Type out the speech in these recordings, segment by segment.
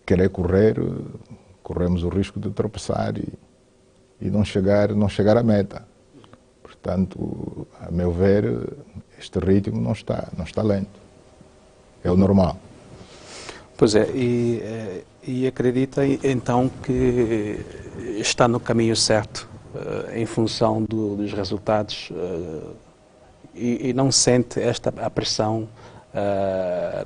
querer correr, corremos o risco de tropeçar e não chegar à meta. Portanto, a meu ver, este ritmo não está lento. É o normal. Pois é, e acredita então que está no caminho certo em função dos resultados e não sente a pressão.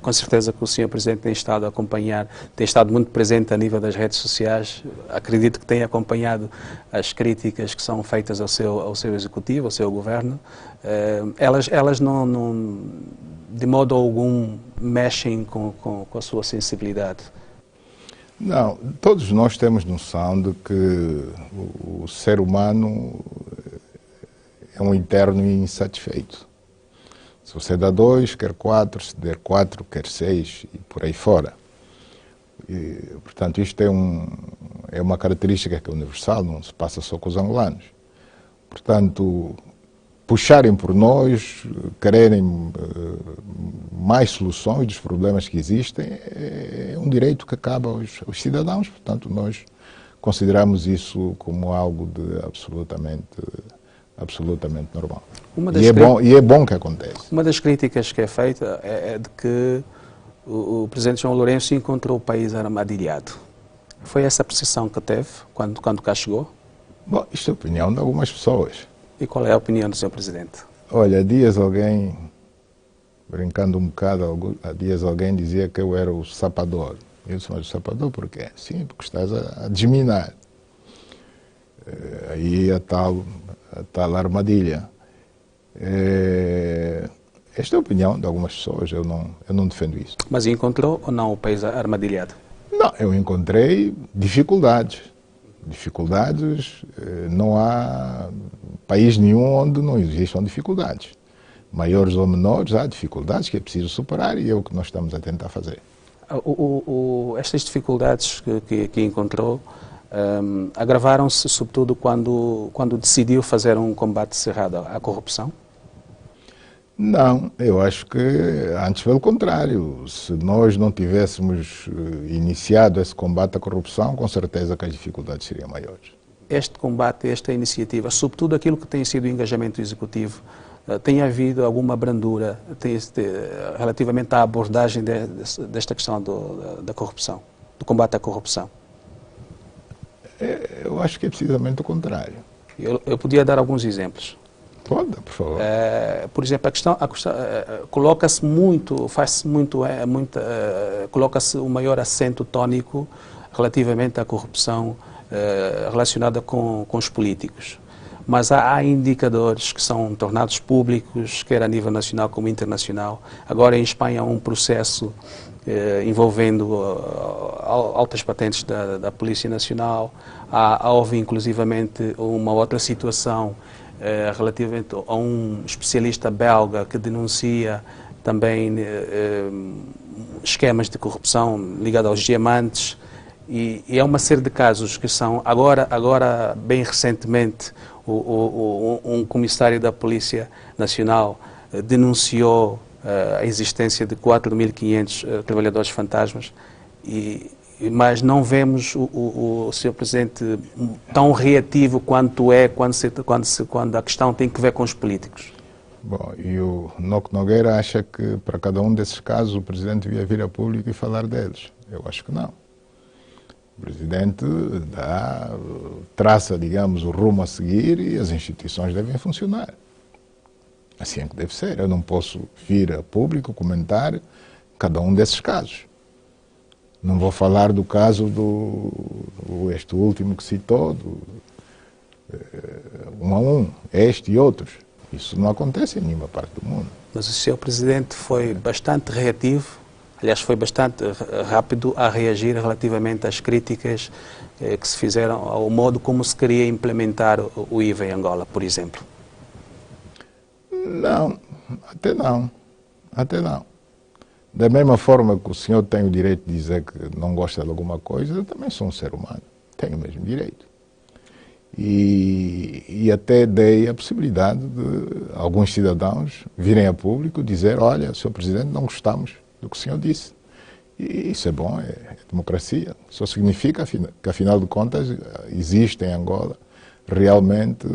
Com certeza que o Sr. Presidente tem estado a acompanhar, tem estado muito presente a nível das redes sociais. Acredito que tem acompanhado as críticas que são feitas ao seu Executivo, ao seu Governo. Elas não, de modo algum, mexem com a sua sensibilidade. Não, todos nós temos noção de que o ser humano é um eterno insatisfeito. Se você dá 2, quer 4, se der 4, quer 6 e por aí fora. E, portanto, isto é uma característica que é universal, não se passa só com os angolanos. Portanto, puxarem por nós, quererem mais soluções dos problemas que existem, é um direito que cabe aos cidadãos. Portanto, nós consideramos isso como algo de absolutamente normal. E é bom que aconteça. Uma das críticas que é feita é de que o presidente João Lourenço encontrou o país armadilhado. Foi essa a percepção que teve quando cá chegou? Bom, isto é a opinião de algumas pessoas. E qual é a opinião do Sr. Presidente? Olha, há dias alguém, brincando um bocado, há dias alguém dizia que eu era o sapador. Eu disse, mas o sapador por quê? Sim, porque estás a desminar. Aí a tal armadilha. Esta é a opinião de algumas pessoas, eu não defendo isso. Mas encontrou ou não o país armadilhado? Não, eu encontrei dificuldades. Não há país nenhum onde não existam dificuldades. Maiores ou menores, há dificuldades que é preciso superar e é o que nós estamos a tentar fazer. Estas dificuldades que encontrou agravaram-se sobretudo quando decidiu fazer um combate cerrado à corrupção? Não, eu acho que antes pelo contrário. Se nós não tivéssemos iniciado esse combate à corrupção, com certeza que as dificuldades seriam maiores. Este combate, esta iniciativa, sobretudo aquilo que tem sido o engajamento executivo, tem havido alguma brandura relativamente à abordagem desta questão da corrupção, do combate à corrupção? Eu acho que é precisamente o contrário. Eu podia dar alguns exemplos. Pode, por favor. Por exemplo, coloca-se muito, coloca-se o maior acento tónico relativamente à corrupção relacionada com os políticos. Mas há indicadores que são tornados públicos, quer a nível nacional como internacional. Agora em Espanha há um processo envolvendo altas patentes da Polícia Nacional. Houve inclusivamente uma outra situação relativamente a um especialista belga que denuncia também esquemas de corrupção ligados aos diamantes e é uma série de casos que são, agora bem recentemente, um comissário da Polícia Nacional denunciou a existência de 4.500 trabalhadores fantasmas mas não vemos o Sr. Presidente tão reativo quanto é quando a questão tem que ver com os políticos. Bom, e o Noco Nogueira acha que para cada um desses casos o Presidente devia vir a público e falar deles. Eu acho que não. O Presidente traça, digamos, o rumo a seguir e as instituições devem funcionar. Assim é que deve ser. Eu não posso vir a público comentar cada um desses casos. Não vou falar do caso este último que citou, um a um, este e outros. Isso não acontece em nenhuma parte do mundo. Mas o Sr. Presidente foi bastante reativo, aliás, foi bastante rápido a reagir relativamente às críticas que se fizeram ao modo como se queria implementar o IVA em Angola, por exemplo. Não, até não. Da mesma forma que o senhor tem o direito de dizer que não gosta de alguma coisa, eu também sou um ser humano, tenho o mesmo direito. E até dei a possibilidade de alguns cidadãos virem a público dizer, olha, Sr. Presidente, não gostamos do que o senhor disse. E isso é bom, é democracia. Só significa que, afinal de contas, existe em Angola realmente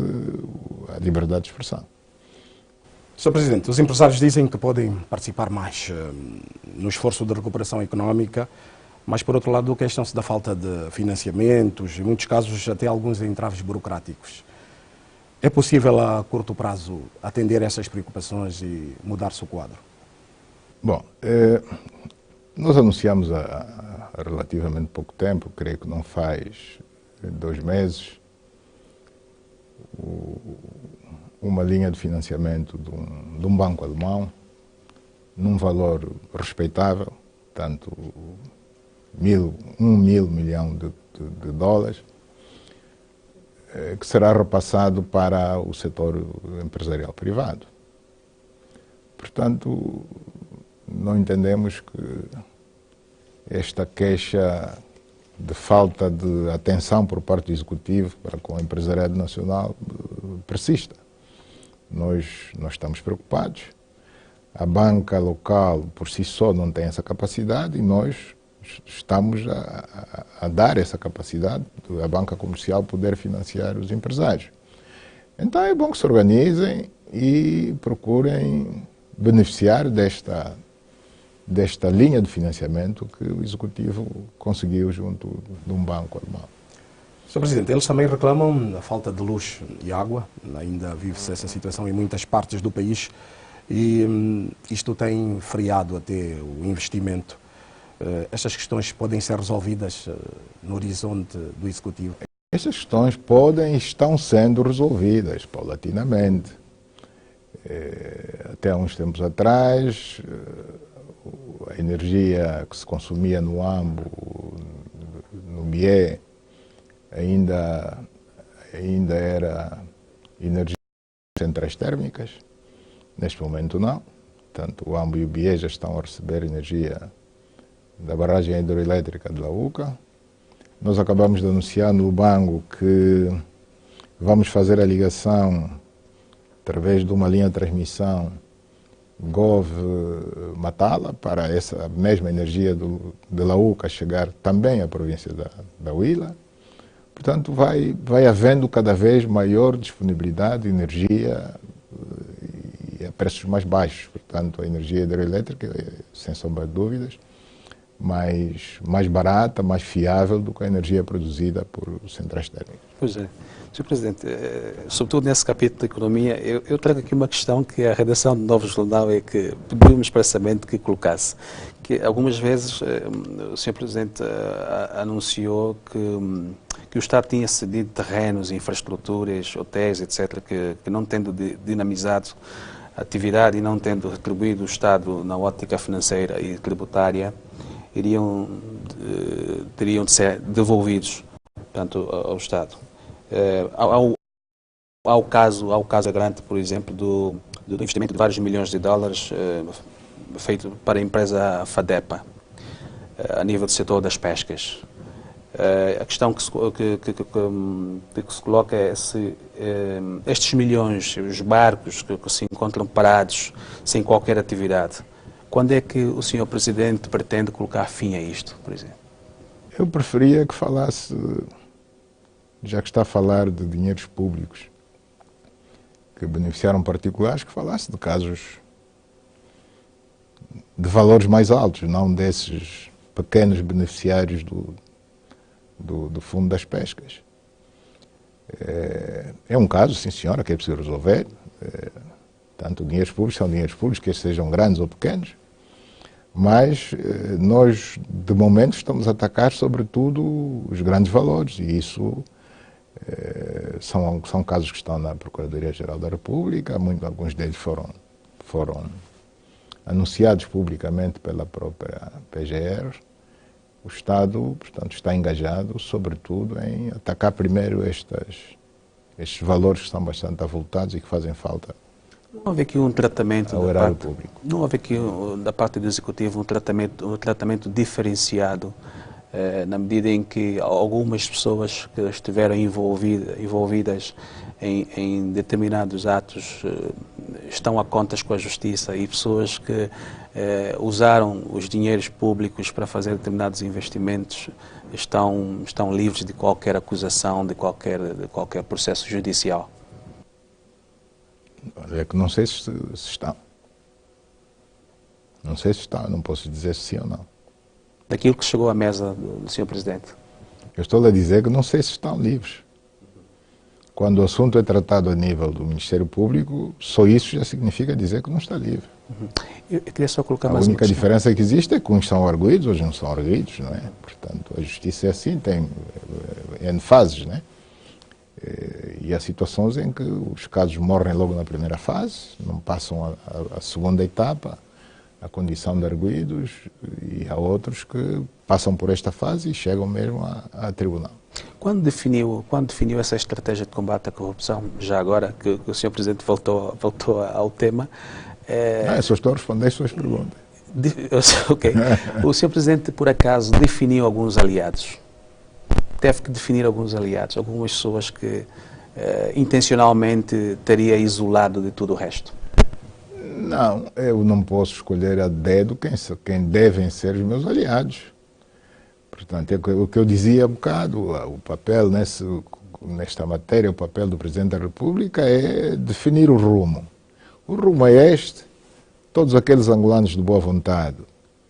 a liberdade de expressão. Sr. Presidente, os empresários dizem que podem participar mais no esforço de recuperação económica, mas, por outro lado, queixam-se da falta de financiamentos, em muitos casos até alguns entraves burocráticos. É possível, a curto prazo, atender essas preocupações e mudar-se o quadro? Bom, nós anunciamos há relativamente pouco tempo, creio que não faz 2 meses, uma linha de financiamento de um banco alemão, num valor respeitável, tanto 1 mil milhão de dólares, que será repassado para o setor empresarial privado. Portanto, não entendemos que esta queixa de falta de atenção por parte do Executivo para com o empresariado nacional persista. Nós estamos preocupados. A banca local, por si só, não tem essa capacidade e nós estamos a dar essa capacidade da banca comercial poder financiar os empresários. Então é bom que se organizem e procurem beneficiar desta linha de financiamento que o Executivo conseguiu junto de um banco alemão. Sr. Presidente, eles também reclamam a falta de luz e água. Ainda vive-se essa situação em muitas partes do país e isto tem freado até o investimento. Estas questões podem ser resolvidas no horizonte do Executivo? Essas questões podem e estão sendo resolvidas paulatinamente. Até há uns tempos atrás, a energia que se consumia no Ambo, no Bié, ainda era energia de centrais térmicas. Neste momento não. Portanto, o Ambo e o Bié já estão a receber energia da barragem hidroelétrica de Lauca. Nós acabamos de anunciar no Lubango que vamos fazer a ligação através de uma linha de transmissão Gov-Matala para essa mesma energia de Lauca chegar também à província da Huila. Portanto, vai havendo cada vez maior disponibilidade de energia e a preços mais baixos. Portanto, a energia hidroelétrica é, sem sombra de dúvidas, mais barata, mais fiável do que a energia produzida por centrais térmicas. Pois é. Sr. Presidente, sobretudo nesse capítulo da economia, eu trago aqui uma questão que a redação do Novo Jornal é que pediu-me expressamente que colocasse, que algumas vezes o Sr. Presidente anunciou que o Estado tinha cedido terrenos, infraestruturas, hotéis, etc., que não tendo dinamizado a atividade e não tendo retribuído o Estado na ótica financeira e tributária, teriam de ser devolvidos, portanto, ao Estado. Há o caso grande, por exemplo, do investimento de vários milhões de dólares feito para a empresa FADEPA, a nível do setor das pescas. A questão que se coloca é se estes milhões, os barcos que se encontram parados, sem qualquer atividade, quando é que o Sr. Presidente pretende colocar fim a isto, por exemplo? Eu preferia que falasse, já que está a falar de dinheiros públicos que beneficiaram particulares, que falasse de casos de valores mais altos, não desses pequenos beneficiários do Fundo das Pescas. É um caso, sim senhora, que é preciso resolver. Tanto dinheiros públicos são dinheiros públicos, que sejam grandes ou pequenos, mas nós, de momento, estamos a atacar sobretudo os grandes valores e isso são casos que estão na Procuradoria-Geral da República, alguns deles foram anunciados publicamente pela própria PGR. O Estado, portanto, está engajado, sobretudo, em atacar primeiro estes valores que são bastante avultados e que fazem falta. Não houve aqui um tratamento ao erário público. Não houve aqui, da parte do Executivo, um tratamento diferenciado, na medida em que algumas pessoas que estiveram envolvidas em determinados atos estão a contas com a Justiça e pessoas que usaram os dinheiros públicos para fazer determinados investimentos estão livres de qualquer acusação, de qualquer processo judicial? É que não sei se estão. Não sei se estão, não posso dizer se sim ou não. Daquilo que chegou à mesa do Sr. Presidente? Eu estou a dizer que não sei se estão livres. Quando o assunto é tratado a nível do Ministério Público, só isso já significa dizer que não está livre. Eu queria só colocar A mais única uma questão. diferença que existe é que uns são arguidos, outros não são arguidos, não é? Portanto, a justiça é assim, tem N fases, não é? E há situações em que os casos morrem logo na primeira fase, não passam à segunda etapa, a condição de arguidos, e há outros que passam por esta fase e chegam mesmo a tribunal. Quando definiu essa estratégia de combate à corrupção, já agora que o Sr. Presidente voltou ao tema... Eu só estou a responder as suas perguntas. Ok. O Sr. Presidente, por acaso, definiu alguns aliados? Teve que definir alguns aliados, algumas pessoas que intencionalmente teria isolado de tudo o resto? Não, eu não posso escolher a dedo quem devem ser os meus aliados. Portanto, é o que eu dizia há bocado, o papel nesta matéria, o papel do Presidente da República é definir o rumo. O rumo é este. Todos aqueles angolanos de boa vontade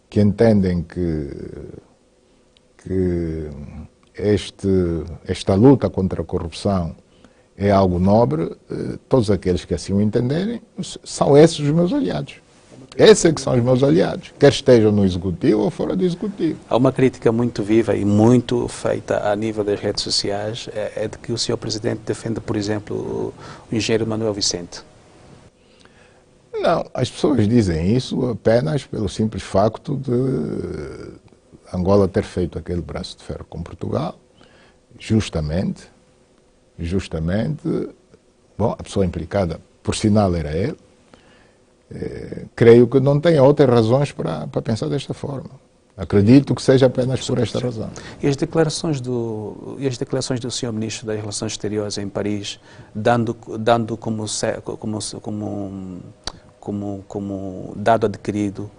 que entendem que esta luta contra a corrupção é algo nobre, todos aqueles que assim o entenderem, são esses os meus aliados. Esses é que são os meus aliados, quer estejam no Executivo ou fora do Executivo. Há uma crítica muito viva e muito feita a nível das redes sociais, é de que o Sr. Presidente defende, por exemplo, o engenheiro Manuel Vicente. Não, as pessoas dizem isso apenas pelo simples facto de Angola ter feito aquele braço de ferro com Portugal, justamente, bom, a pessoa implicada, por sinal, era ele. Creio que não tem outras razões para pensar desta forma. Acredito que seja apenas por esta razão. E as declarações do Sr. Ministro das Relações Exteriores em Paris, dando como dado adquirido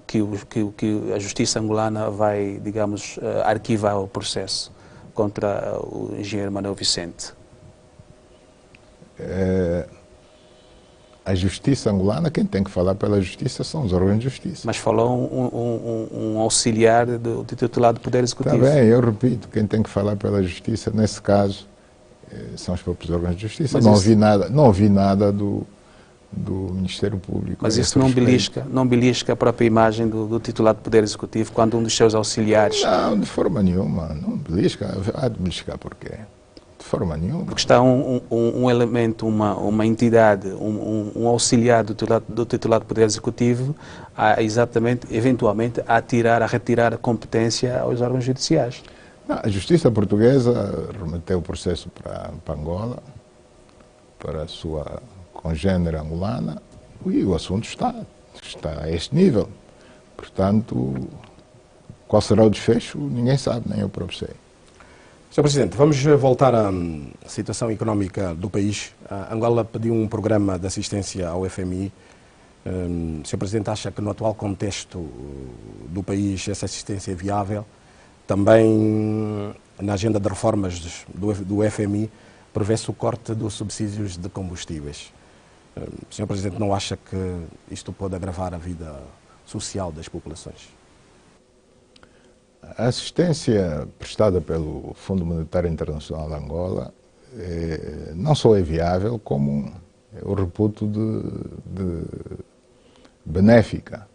que a justiça angolana vai, digamos, arquivar o processo contra o engenheiro Manuel Vicente? A justiça angolana, quem tem que falar pela justiça são os órgãos de justiça. Mas falou um auxiliar do titular do Poder Executivo. Está bem, eu repito, quem tem que falar pela justiça, nesse caso, são os próprios órgãos de justiça. Não ouvi nada do Ministério Público. Mas isso não belisca a própria imagem do titular do Poder Executivo quando um dos seus auxiliares... Não, de forma nenhuma, não belisca. Há de beliscar porquê? De forma nenhuma. Porque está um elemento, uma entidade, um auxiliar do titular do Poder Executivo eventualmente, a retirar a competência aos órgãos judiciais. Não, a Justiça Portuguesa remeteu o processo para Angola, para a sua congênere angolana, e o assunto está a este nível. Portanto, qual será o desfecho? Ninguém sabe, nem eu próprio sei. Sr. Presidente, vamos voltar à situação económica do país. A Angola pediu um programa de assistência ao FMI. O Sr. Presidente acha que no atual contexto do país essa assistência é viável? Também na agenda de reformas do FMI prevê-se o corte dos subsídios de combustíveis. O Sr. Presidente não acha que isto pode agravar a vida social das populações? A assistência prestada pelo Fundo Monetário Internacional de Angola não só é viável, como eu reputo de benéfica.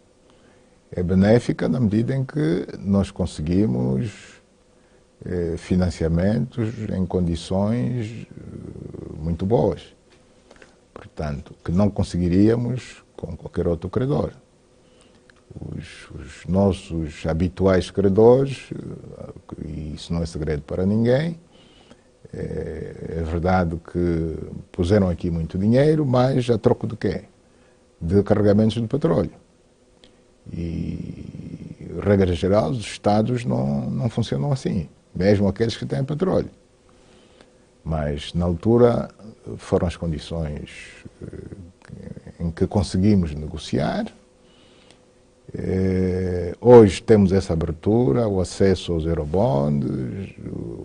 É benéfica na medida em que nós conseguimos financiamentos em condições muito boas. Portanto, que não conseguiríamos com qualquer outro credor. Os nossos habituais credores, e isso não é segredo para ninguém, é verdade que puseram aqui muito dinheiro, mas a troco de quê? De carregamentos de petróleo. E, regra geral, os Estados não funcionam assim, mesmo aqueles que têm petróleo. Mas, na altura, foram as condições em que conseguimos negociar, Hoje temos essa abertura, o acesso aos eurobonds,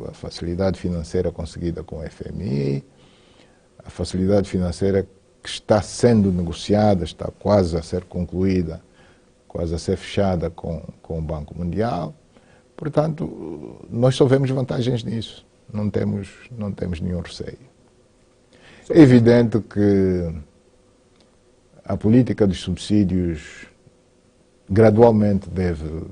a facilidade financeira conseguida com o FMI, a facilidade financeira que está sendo negociada, está quase a ser concluída, quase a ser fechada com o Banco Mundial. Portanto, nós só vemos vantagens nisso, não temos nenhum receio. É evidente que a política dos subsídios gradualmente deve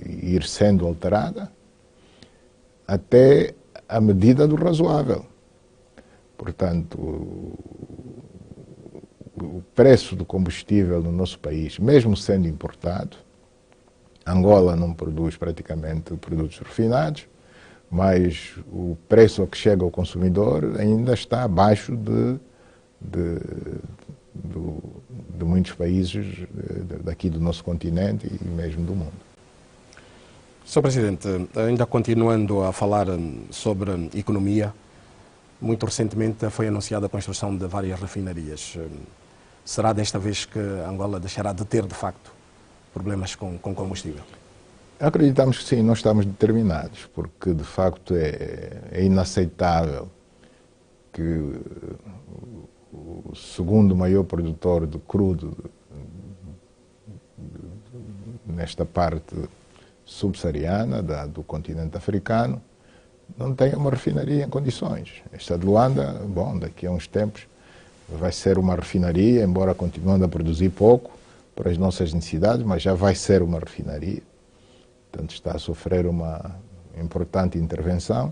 ir sendo alterada até a medida do razoável. Portanto, o preço do combustível no nosso país, mesmo sendo importado, Angola não produz praticamente produtos refinados, mas o preço a que chega ao consumidor ainda está abaixo de muitos países daqui do nosso continente e mesmo do mundo. Sr. Presidente, ainda continuando a falar sobre economia, muito recentemente foi anunciada a construção de várias refinarias. Será desta vez que Angola deixará de ter, de facto, problemas com combustível? Acreditamos que sim, nós estamos determinados, porque de facto é inaceitável que o segundo maior produtor de crudo nesta parte subsaariana do continente africano não tenha uma refinaria em condições. Esta de Luanda, bom, daqui a uns tempos vai ser uma refinaria, embora continuando a produzir pouco para as nossas necessidades, mas já vai ser uma refinaria. Portanto, está a sofrer uma importante intervenção,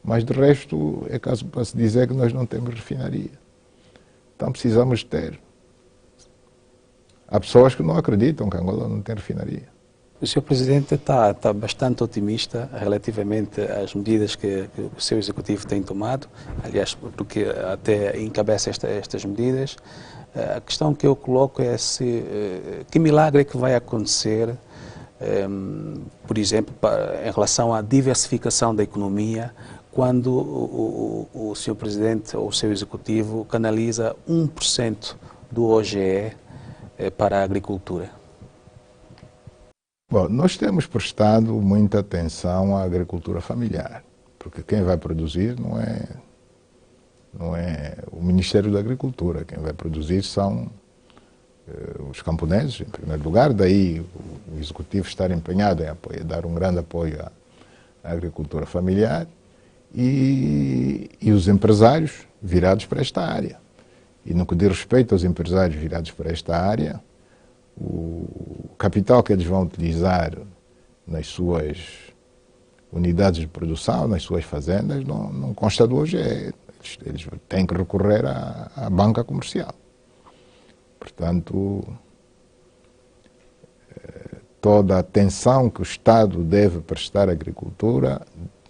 mas de resto é caso para se dizer que nós não temos refinaria. Então precisamos ter. Há pessoas que não acreditam que Angola não tem refinaria. O Sr. Presidente está bastante otimista relativamente às medidas que o seu Executivo tem tomado, aliás, porque até encabeça estas medidas. A questão que eu coloco é que milagre é que vai acontecer, por exemplo, em relação à diversificação da economia, quando o Sr. Presidente ou o seu Executivo canaliza 1% do OGE para a agricultura. Bom, nós temos prestado muita atenção à agricultura familiar, porque quem vai produzir não é o Ministério da Agricultura, quem vai produzir são os camponeses, em primeiro lugar, daí o Executivo estar empenhado em dar um grande apoio à agricultura familiar e os empresários virados para esta área. E no que diz respeito aos empresários virados para esta área, o capital que eles vão utilizar nas suas unidades de produção, nas suas fazendas, não consta do OGE. Eles têm que recorrer à banca comercial. Portanto, toda a atenção que o Estado deve prestar à agricultura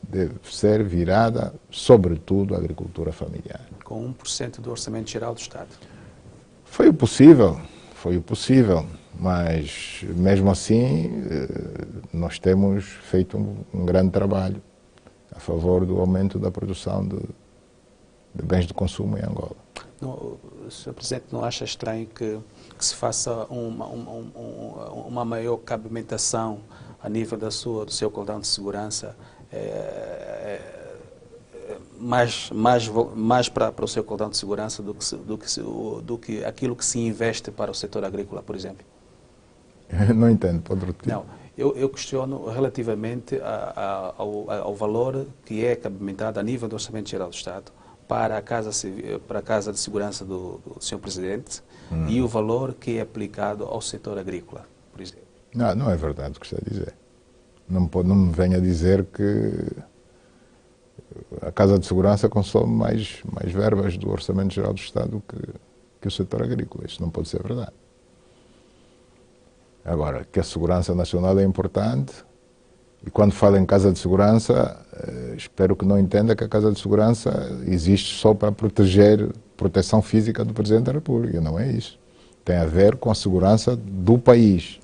deve ser virada, sobretudo, à agricultura familiar. Com 1% do Orçamento Geral do Estado? Foi o possível, mas mesmo assim nós temos feito um grande trabalho a favor do aumento da produção de bens de consumo em Angola. O Sr. Presidente não acha estranho que se faça uma maior cabimentação a nível do seu cordão de segurança, mais para o seu cordão de segurança do que aquilo que se investe para o setor agrícola, por exemplo? Não entendo, pode repetir. Não, eu questiono relativamente ao valor que é cabimentado a nível do Orçamento Geral do Estado para a Casa de Segurança do Sr. Presidente e o valor que é aplicado ao setor agrícola, por exemplo. Não é verdade o que está a dizer. Não me venha dizer que a Casa de Segurança consome mais verbas do Orçamento Geral do Estado que o setor agrícola. Isso não pode ser verdade. Agora, que a segurança nacional é importante, e quando falo em Casa de Segurança, espero que não entenda que a Casa de Segurança existe só para proteger proteção física do Presidente da República. Não é isso. Tem a ver com a segurança do país.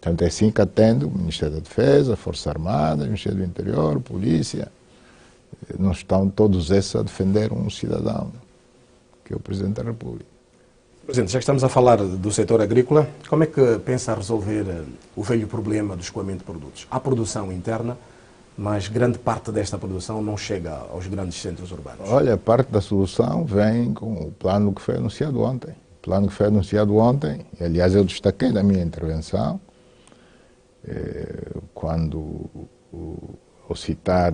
Portanto, é assim que atende o Ministério da Defesa, a Força Armada, o Ministério do Interior, a Polícia. Não estão todos esses a defender um cidadão, que é o Presidente da República. Presidente, já que estamos a falar do setor agrícola, como é que pensa resolver o velho problema do escoamento de produtos? Há produção interna, mas grande parte desta produção não chega aos grandes centros urbanos. Olha, parte da solução vem com o plano que foi anunciado ontem. O plano que foi anunciado ontem, e, aliás, eu destaquei na minha intervenção, quando, ao citar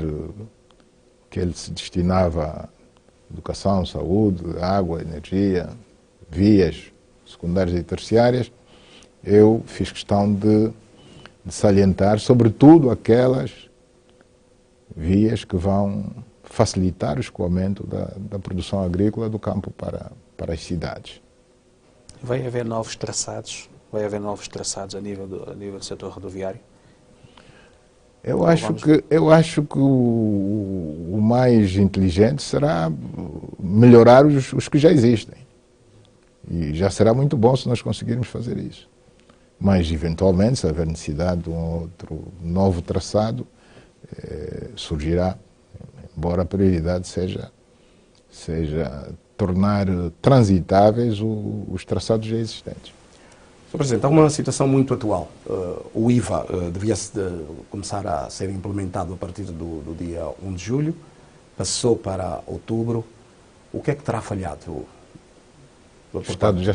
que ele se destinava à educação, saúde, água, energia, vias secundárias e terciárias, eu fiz questão de salientar, sobretudo, aquelas vias que vão facilitar o escoamento da produção agrícola do campo para as cidades. Vai haver novos traçados? Vai haver novos traçados a nível do setor rodoviário? Eu acho que o mais inteligente será melhorar os que já existem. E já será muito bom se nós conseguirmos fazer isso. Mas, eventualmente, se houver necessidade de um outro novo traçado, surgirá, embora a prioridade seja tornar transitáveis os traçados já existentes. Sr. Presidente, há uma situação muito atual. O IVA devia começar a ser implementado a partir do dia 1 de julho, passou para outubro. O que é que terá falhado? O Estado já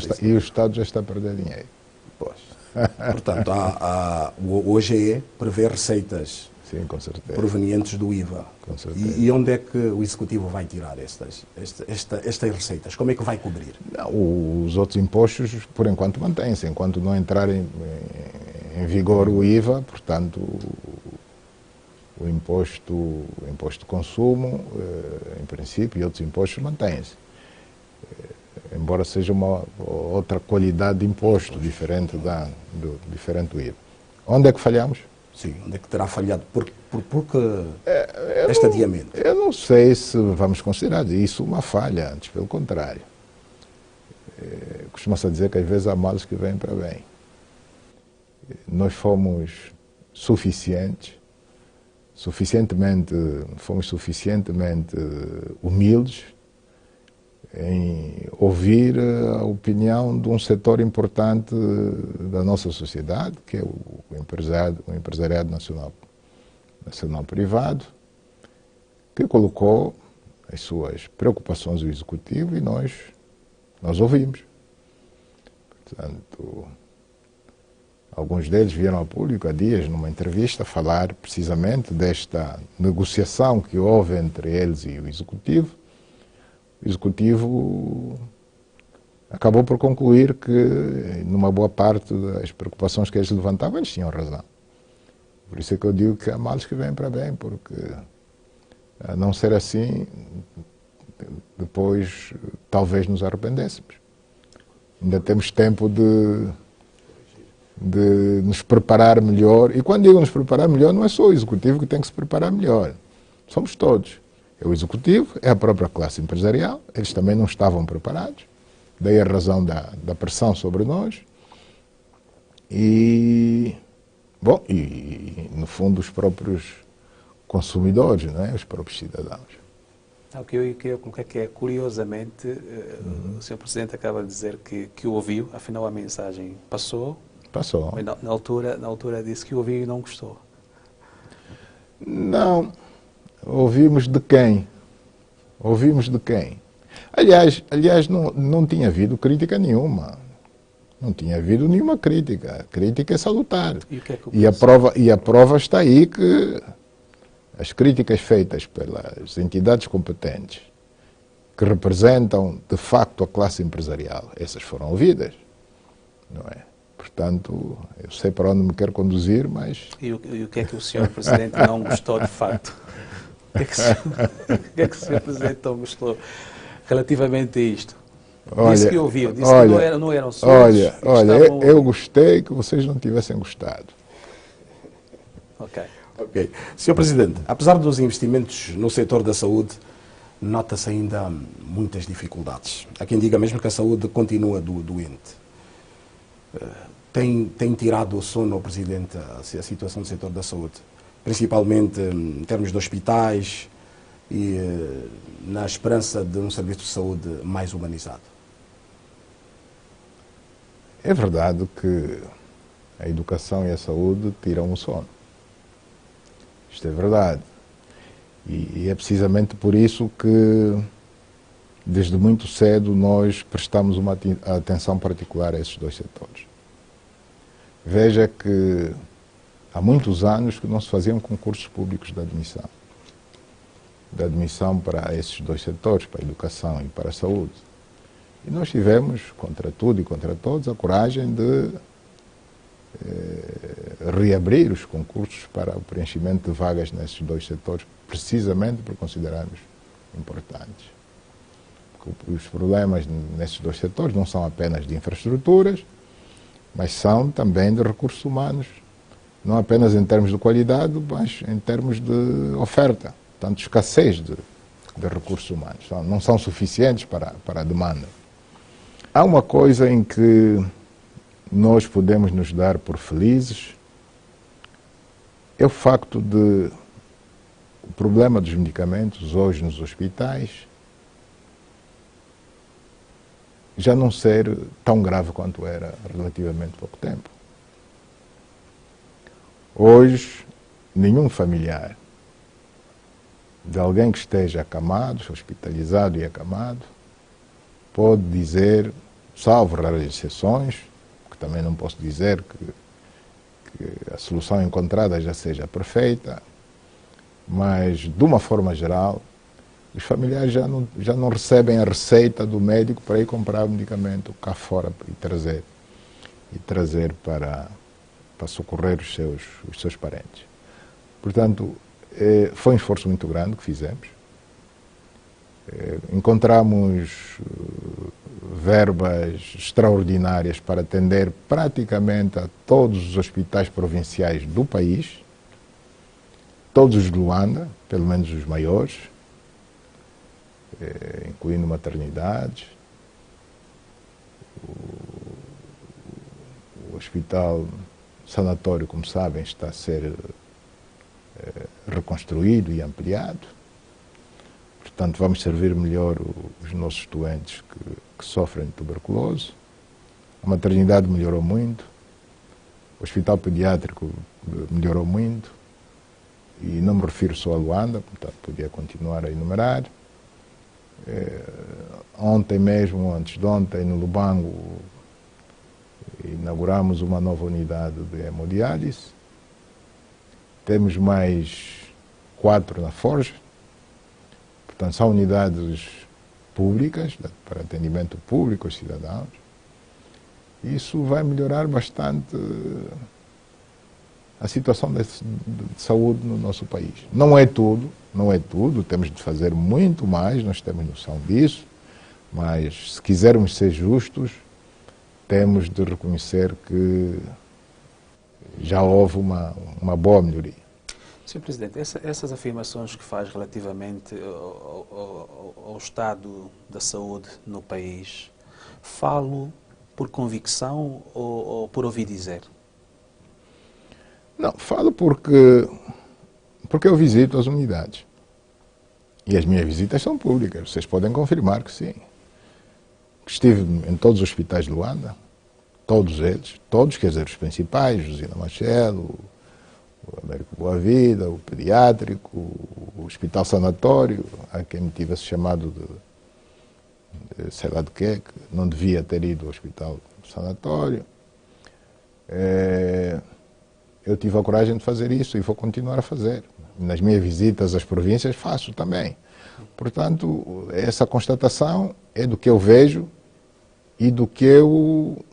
está a perder dinheiro. Pois. Portanto, o OGE prevê receitas. Sim, com certeza. Provenientes do IVA. Com certeza. E onde é que o Executivo vai tirar estas receitas? Como é que vai cobrir? Não, os outros impostos, por enquanto, mantêm-se. Enquanto não entrar em vigor o IVA, portanto, o imposto de consumo, em princípio, e outros impostos mantêm-se. Embora seja uma outra qualidade de imposto, diferente do IVA. Onde é que falhamos? Sim, onde é que terá falhado? Por que este adiamento? Eu não sei se vamos considerar isso uma falha, antes pelo contrário. Costuma-se dizer que às vezes há males que vêm para bem. Nós fomos suficientemente humildes em ouvir a opinião de um setor importante da nossa sociedade, que é o empresariado nacional privado, que colocou as suas preocupações ao Executivo e nós ouvimos. Portanto, alguns deles vieram ao público há dias, numa entrevista, falar precisamente desta negociação que houve entre eles e o Executivo. O Executivo acabou por concluir que, numa boa parte das preocupações que eles levantavam, eles tinham razão. Por isso é que eu digo que há males que vêm para bem, porque, a não ser assim, depois talvez nos arrependêssemos. Ainda temos tempo de nos preparar melhor. E quando digo nos preparar melhor, não é só o Executivo que tem que se preparar melhor. Somos todos. É o Executivo, é a própria classe empresarial, eles também não estavam preparados, daí a razão da pressão sobre nós. E, bom, no fundo os próprios consumidores, não é? Os próprios cidadãos. O que eu queria colocar que é, curiosamente, o Sr. Presidente acaba de dizer que ouviu, afinal a mensagem passou. Passou. Mas na altura disse que ouviu e não gostou. Não. Ouvimos de quem? Ouvimos de quem? Aliás, não tinha havido crítica nenhuma. Não tinha havido nenhuma crítica. A crítica é salutar. E o que é que a prova está aí que as críticas feitas pelas entidades competentes, que representam de facto a classe empresarial, essas foram ouvidas. Não é? Portanto, eu sei para onde me quer conduzir, mas... E o que é que o Sr. Presidente não gostou de facto? O que é que o Sr. Presidente não gostou relativamente a isto? Disse que ouviu, disse que não eram surdos. Eu gostei que vocês não tivessem gostado. Ok. Sr. Presidente, apesar dos investimentos no setor da saúde, nota-se ainda muitas dificuldades. Há quem diga mesmo que a saúde continua doente. Tem tirado o sono ao Presidente a situação do setor da saúde, principalmente em termos de hospitais e na esperança de um serviço de saúde mais humanizado? É verdade que a educação e a saúde tiram o sono. Isto é verdade. E é precisamente por isso que, desde muito cedo, nós prestamos uma atenção particular a esses dois setores. Veja que há muitos anos que não se faziam concursos públicos de admissão para esses dois setores, para a educação e para a saúde. E nós tivemos, contra tudo e contra todos, a coragem de reabrir os concursos para o preenchimento de vagas nesses dois setores, precisamente por considerarmos importantes. Porque os problemas nesses dois setores não são apenas de infraestruturas, mas são também de recursos humanos, não apenas em termos de qualidade, mas em termos de oferta, tanto escassez de recursos humanos. Não são suficientes para a demanda. Há uma coisa em que nós podemos nos dar por felizes, é o facto de o problema dos medicamentos hoje nos hospitais já não ser tão grave quanto era há relativamente pouco tempo. Hoje, nenhum familiar de alguém que esteja acamado, hospitalizado e acamado, pode dizer, salvo raras exceções, que também não posso dizer que a solução encontrada já seja perfeita, mas, de uma forma geral, os familiares já não recebem a receita do médico para ir comprar o medicamento cá fora e trazer para socorrer os seus parentes. Portanto, foi um esforço muito grande que fizemos. Encontramos verbas extraordinárias para atender praticamente a todos os hospitais provinciais do país, todos os de Luanda, pelo menos os maiores, incluindo maternidades. O hospital sanatório, como sabem, está a ser reconstruído e ampliado. Portanto, vamos servir melhor os nossos doentes que sofrem de tuberculose. A maternidade melhorou muito. O hospital pediátrico melhorou muito. E não me refiro só a Luanda, portanto, podia continuar a enumerar. Ontem mesmo, antes de ontem, no Lubango, inauguramos uma nova unidade de hemodiálise. Temos mais 4 na Forja. Portanto, são unidades públicas, para atendimento público aos cidadãos. Isso vai melhorar bastante a situação de saúde no nosso país. Não é tudo, temos de fazer muito mais, nós temos noção disso, mas se quisermos ser justos, temos de reconhecer que já houve uma boa melhoria. Sr. Presidente, essas afirmações que faz relativamente ao estado da saúde no país, falo por convicção ou por ouvir dizer? Não, falo porque eu visito as unidades. E as minhas visitas são públicas, vocês podem confirmar que sim. Estive em todos os hospitais de Luanda, todos eles, quer dizer, os principais, Josina Machelo, o Américo Boa Vida, o pediátrico, o hospital sanatório, a quem me tivesse chamado de sei lá de quê, que não devia ter ido ao hospital sanatório. Eu tive a coragem de fazer isso e vou continuar a fazer. Nas minhas visitas às províncias faço também. Portanto, essa constatação é do que eu vejo e do que eu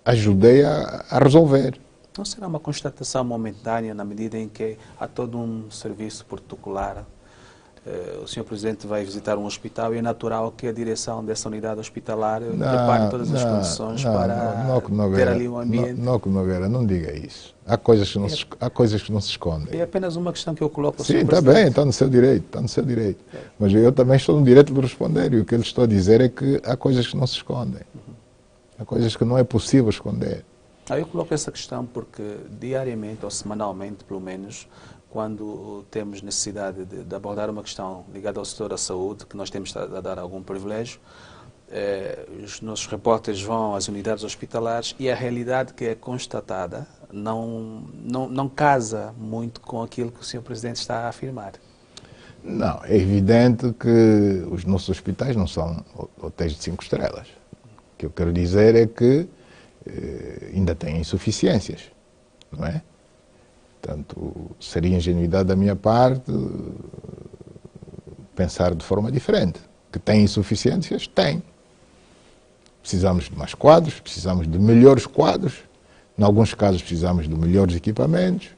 ajudei a resolver. Não será uma constatação momentânea na medida em que há todo um serviço protocolar? O Sr. Presidente vai visitar um hospital e é natural que a direção dessa unidade hospitalar prepare todas as condições para ter ali um ambiente. Nogueira, não diga isso. Há coisas que não se escondem. É apenas uma questão que eu coloco ao Sim, Sr. está bem, está no seu direito, Mas eu também estou no direito de responder e o que eu lhe estou a dizer é que há coisas que não se escondem. Há coisas que não é possível esconder. Eu coloco essa questão porque diariamente ou semanalmente, pelo menos, quando temos necessidade de abordar uma questão ligada ao setor da saúde, que nós temos a dar algum privilégio, os nossos repórteres vão às unidades hospitalares e a realidade que é constatada não casa muito com aquilo que o Sr. Presidente está a afirmar. Não, é evidente que os nossos hospitais não são hotéis de 5 estrelas. O que eu quero dizer é que ainda têm insuficiências, não é? Portanto, seria ingenuidade da minha parte pensar de forma diferente. Que tem insuficiências? Tem. Precisamos de mais quadros, precisamos de melhores quadros, em alguns casos precisamos de melhores equipamentos,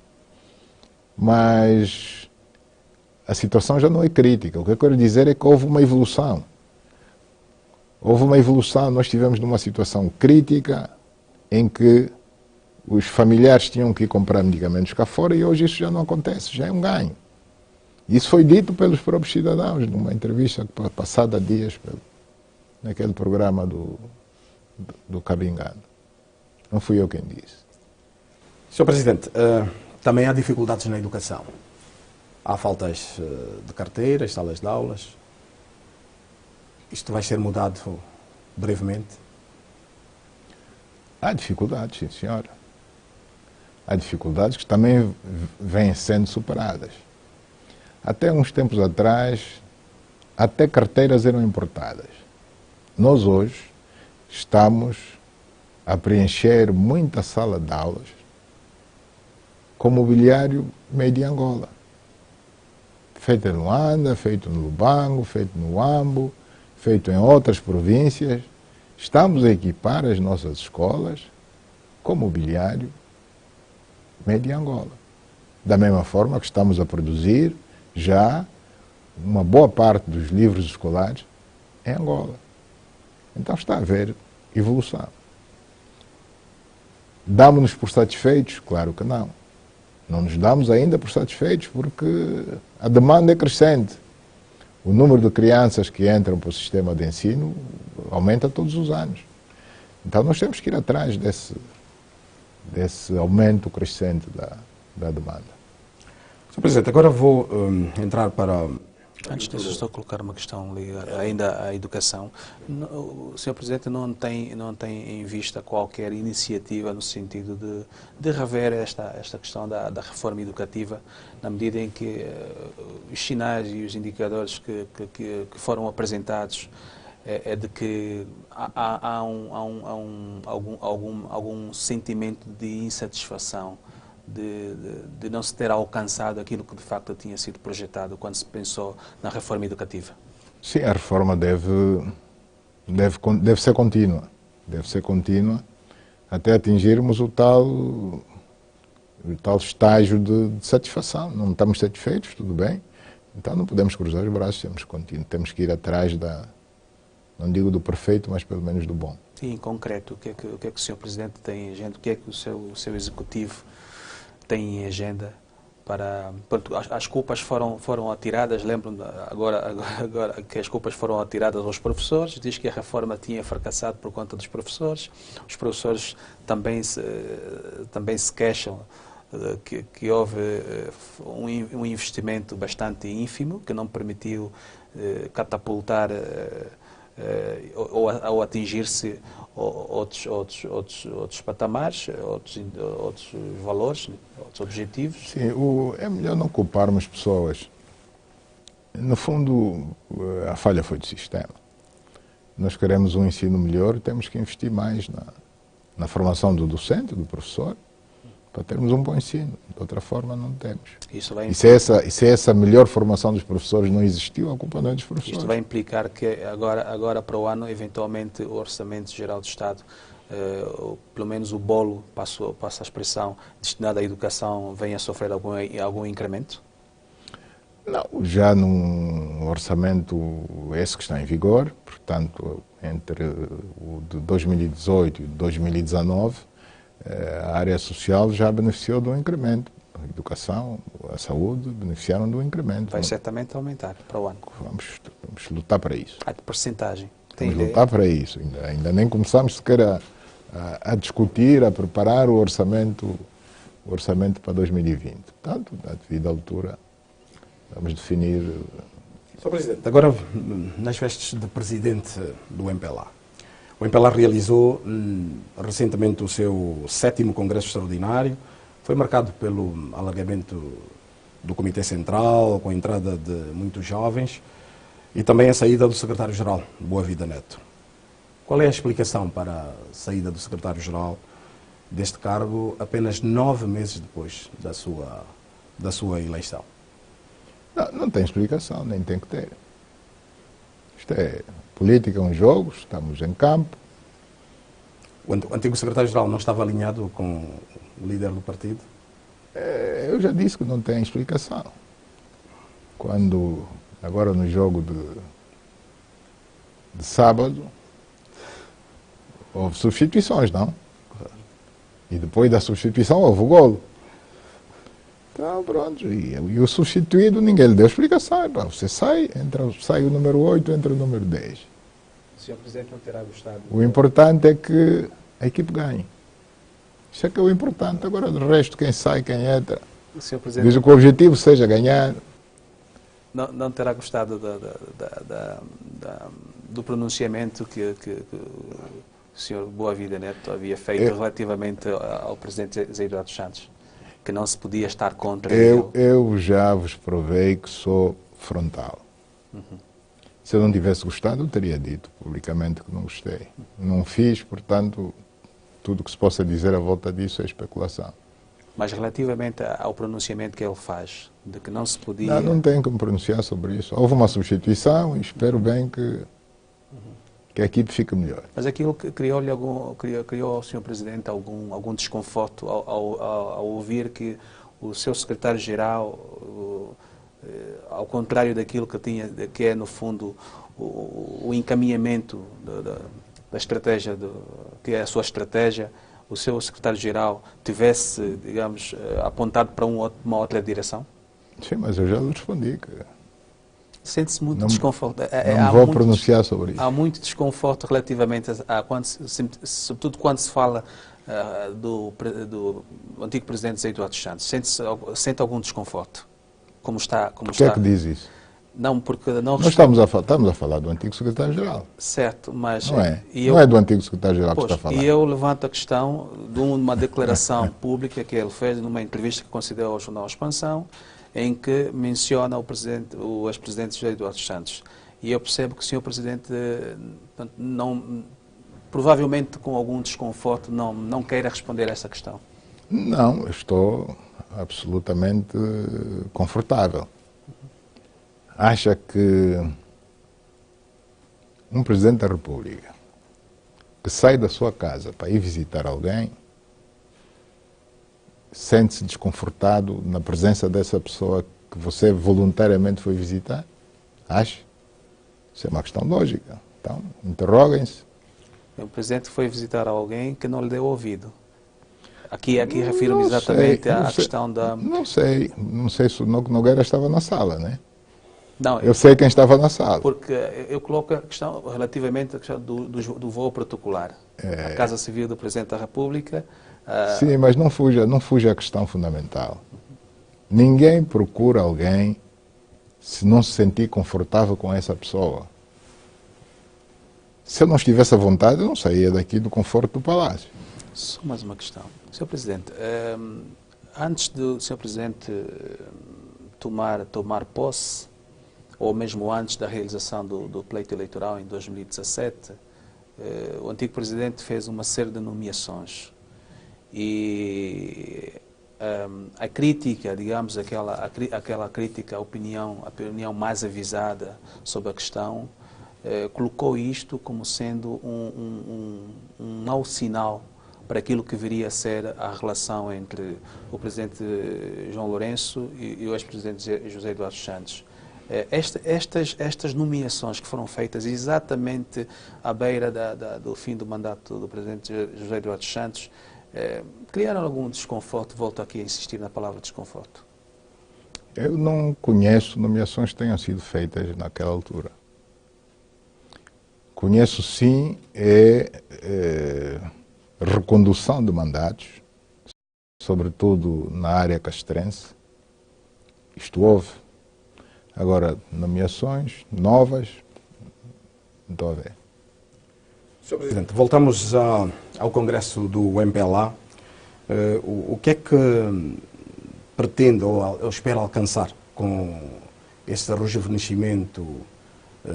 mas a situação já não é crítica. O que eu quero dizer é que houve uma evolução. Houve uma evolução, nós estivemos numa situação crítica em que os familiares tinham que ir comprar medicamentos cá fora e hoje isso já não acontece, já é um ganho. Isso foi dito pelos próprios cidadãos numa entrevista passada há dias naquele programa do Cabingano. Não fui eu quem disse. Sr. Presidente, também há dificuldades na educação. Há faltas de carteiras, salas de aulas. Isto vai ser mudado brevemente? Há dificuldades, sim, senhora. Há dificuldades que também vêm sendo superadas. Até uns tempos atrás, até carteiras eram importadas. Nós hoje estamos a preencher muita sala de aulas com mobiliário made in Angola. Feito em Luanda, feito no Lubango, feito no Huambo, feito em outras províncias. Estamos a equipar as nossas escolas com mobiliário made in Angola. Da mesma forma que estamos a produzir já uma boa parte dos livros escolares em Angola. Então está a haver evolução. Damos-nos por satisfeitos? Claro que não. Não nos damos ainda por satisfeitos porque a demanda é crescente. O número de crianças que entram para o sistema de ensino aumenta todos os anos. Então nós temos que ir atrás desse aumento crescente da demanda. Sr. Presidente, agora vou entrar para... Antes disso, estou a colocar uma questão ligada ainda à educação. O Sr. Presidente não tem em vista qualquer iniciativa no sentido de rever esta questão da reforma educativa, na medida em que os sinais e os indicadores que foram apresentados é de que há algum sentimento de insatisfação de não se ter alcançado aquilo que de facto tinha sido projetado quando se pensou na reforma educativa? Sim, a reforma deve ser contínua. Deve ser contínua até atingirmos o tal estágio de satisfação. Não estamos satisfeitos, tudo bem. Então não podemos cruzar os braços, temos que ir atrás não digo do perfeito, mas pelo menos do bom. E em concreto, o que é que o Sr. Presidente tem em agenda? O que é que o seu Executivo tem em agenda para... Pronto, as culpas foram atiradas, lembro-me agora que as culpas foram atiradas aos professores, diz que a reforma tinha fracassado por conta dos professores. Os professores também se queixam que houve um investimento bastante ínfimo, que não permitiu catapultar ou atingir-se outros patamares, outros valores, outros objetivos. Sim, é melhor não culparmos pessoas. No fundo, a falha foi do sistema. Nós queremos um ensino melhor, temos que investir mais na formação do docente, do professor, para termos um bom ensino. De outra forma, não temos. E se essa melhor formação dos professores não existiu, a culpa não é dos professores. Isto vai implicar que agora para o ano, eventualmente, o Orçamento Geral do Estado, pelo menos o bolo, passo a expressão, destinado à educação, venha a sofrer algum incremento? Não, já no orçamento esse que está em vigor, portanto, entre o de 2018 e 2019, a área social já beneficiou de um incremento. A educação, a saúde beneficiaram de um incremento. Vai certamente aumentar para o ano. Vamos lutar para isso. A de porcentagem? Vamos lutar para isso. Ainda nem começamos sequer a discutir, a preparar o orçamento para 2020. Portanto, à devida altura, vamos definir Sr. Presidente, agora nas vestes de presidente do MPLA. O MPLA realizou recentemente o seu 7º Congresso Extraordinário. Foi marcado pelo alargamento do Comitê Central, com a entrada de muitos jovens e também a saída do secretário-geral, Boa Vida Neto. Qual é a explicação para a saída do secretário-geral deste cargo apenas 9 meses depois da sua eleição? Não tem explicação, nem tem que ter. Isto é política, um jogo, estamos em campo. O antigo secretário-geral não estava alinhado com o líder do partido? Eu já disse que não tem explicação. Quando, agora no jogo de sábado, houve substituições, não? E depois da substituição houve o golo. Então, pronto, e o substituído, ninguém lhe deu explicação. Você sai, sai o número 8, entra o número 10. O Sr. Presidente não terá gostado? O importante é que a equipe ganhe. Isso é que é o importante. Agora, do resto, quem sai, quem entra. O Sr. Presidente Diz que o objetivo seja ganhar. não terá gostado do pronunciamento que o Sr. Boa Vida Neto havia feito relativamente ao Presidente Zé Eduardo Santos? Que não se podia estar contra ele? Eu já vos provei que sou frontal. Se eu não tivesse gostado, eu teria dito publicamente que não gostei. Não fiz, portanto, tudo que se possa dizer à volta disso é especulação. Mas relativamente ao pronunciamento que ele faz, de que não se podia... Não tenho que me pronunciar sobre isso. Houve uma substituição e espero bem que a equipe fique melhor. Mas aquilo que criou-lhe criou ao Sr. Presidente algum desconforto ao ouvir que o seu secretário-geral, ao contrário daquilo que é no fundo o encaminhamento da estratégia, que é a sua estratégia, o seu secretário-geral tivesse, digamos, apontado para uma outra direção? Sim, mas eu já lhe respondi que... Sente-se muito desconforto. Não vou pronunciar sobre isso. Há muito desconforto relativamente sobretudo quando se fala do antigo presidente Zé Eduardo Santos. Sente algum desconforto? Por que é que diz isso? Não, porque não... Nós estamos a falar do antigo secretário-geral. Certo, mas... Não é? Não é do antigo secretário-geral que está a falar. E eu levanto a questão de uma declaração pública que ele fez numa entrevista que concedeu ao jornal Expansão, em que menciona o ex-presidente José Eduardo Santos. E eu percebo que o Sr. Presidente, provavelmente com algum desconforto, não queira responder a essa questão. Não, eu estou absolutamente confortável. Acha que um Presidente da República que sai da sua casa para ir visitar alguém sente-se desconfortado na presença dessa pessoa que você voluntariamente foi visitar? Acha? Isso é uma questão lógica. Então, interroguem-se. O Presidente foi visitar alguém que não lhe deu ouvido. Aqui refiro-me exatamente à questão da... Não sei se o Nogueira estava na sala, né? Não, eu sei quem estava na sala. Porque eu coloco a questão relativamente à questão do voo protocolar. A Casa Civil do Presidente da República... Sim, mas não fuja a questão fundamental. Ninguém procura alguém se não se sentir confortável com essa pessoa. Se eu não estivesse à vontade, eu não saía daqui do conforto do palácio. Só mais uma questão. Sr. Presidente, antes do Sr. Presidente tomar posse, ou mesmo antes da realização do pleito eleitoral em 2017, o antigo Presidente fez uma série de nomeações. E a crítica, digamos, aquela crítica, a opinião mais avisada sobre a questão, colocou isto como sendo um mau sinal para aquilo que viria a ser a relação entre o Presidente João Lourenço e o ex-Presidente José Eduardo Santos. Estas nomeações que foram feitas exatamente à beira do fim do mandato do Presidente José Eduardo Santos, criaram algum desconforto? Volto aqui a insistir na palavra desconforto. Eu não conheço nomeações que tenham sido feitas naquela altura. Conheço sim recondução de mandatos, sobretudo na área castrense. Isto houve. Agora, nomeações novas, não estou a ver. Sr. Presidente, voltamos ao Congresso do MPLA. O que é que pretende ou espera alcançar com este rejuvenescimento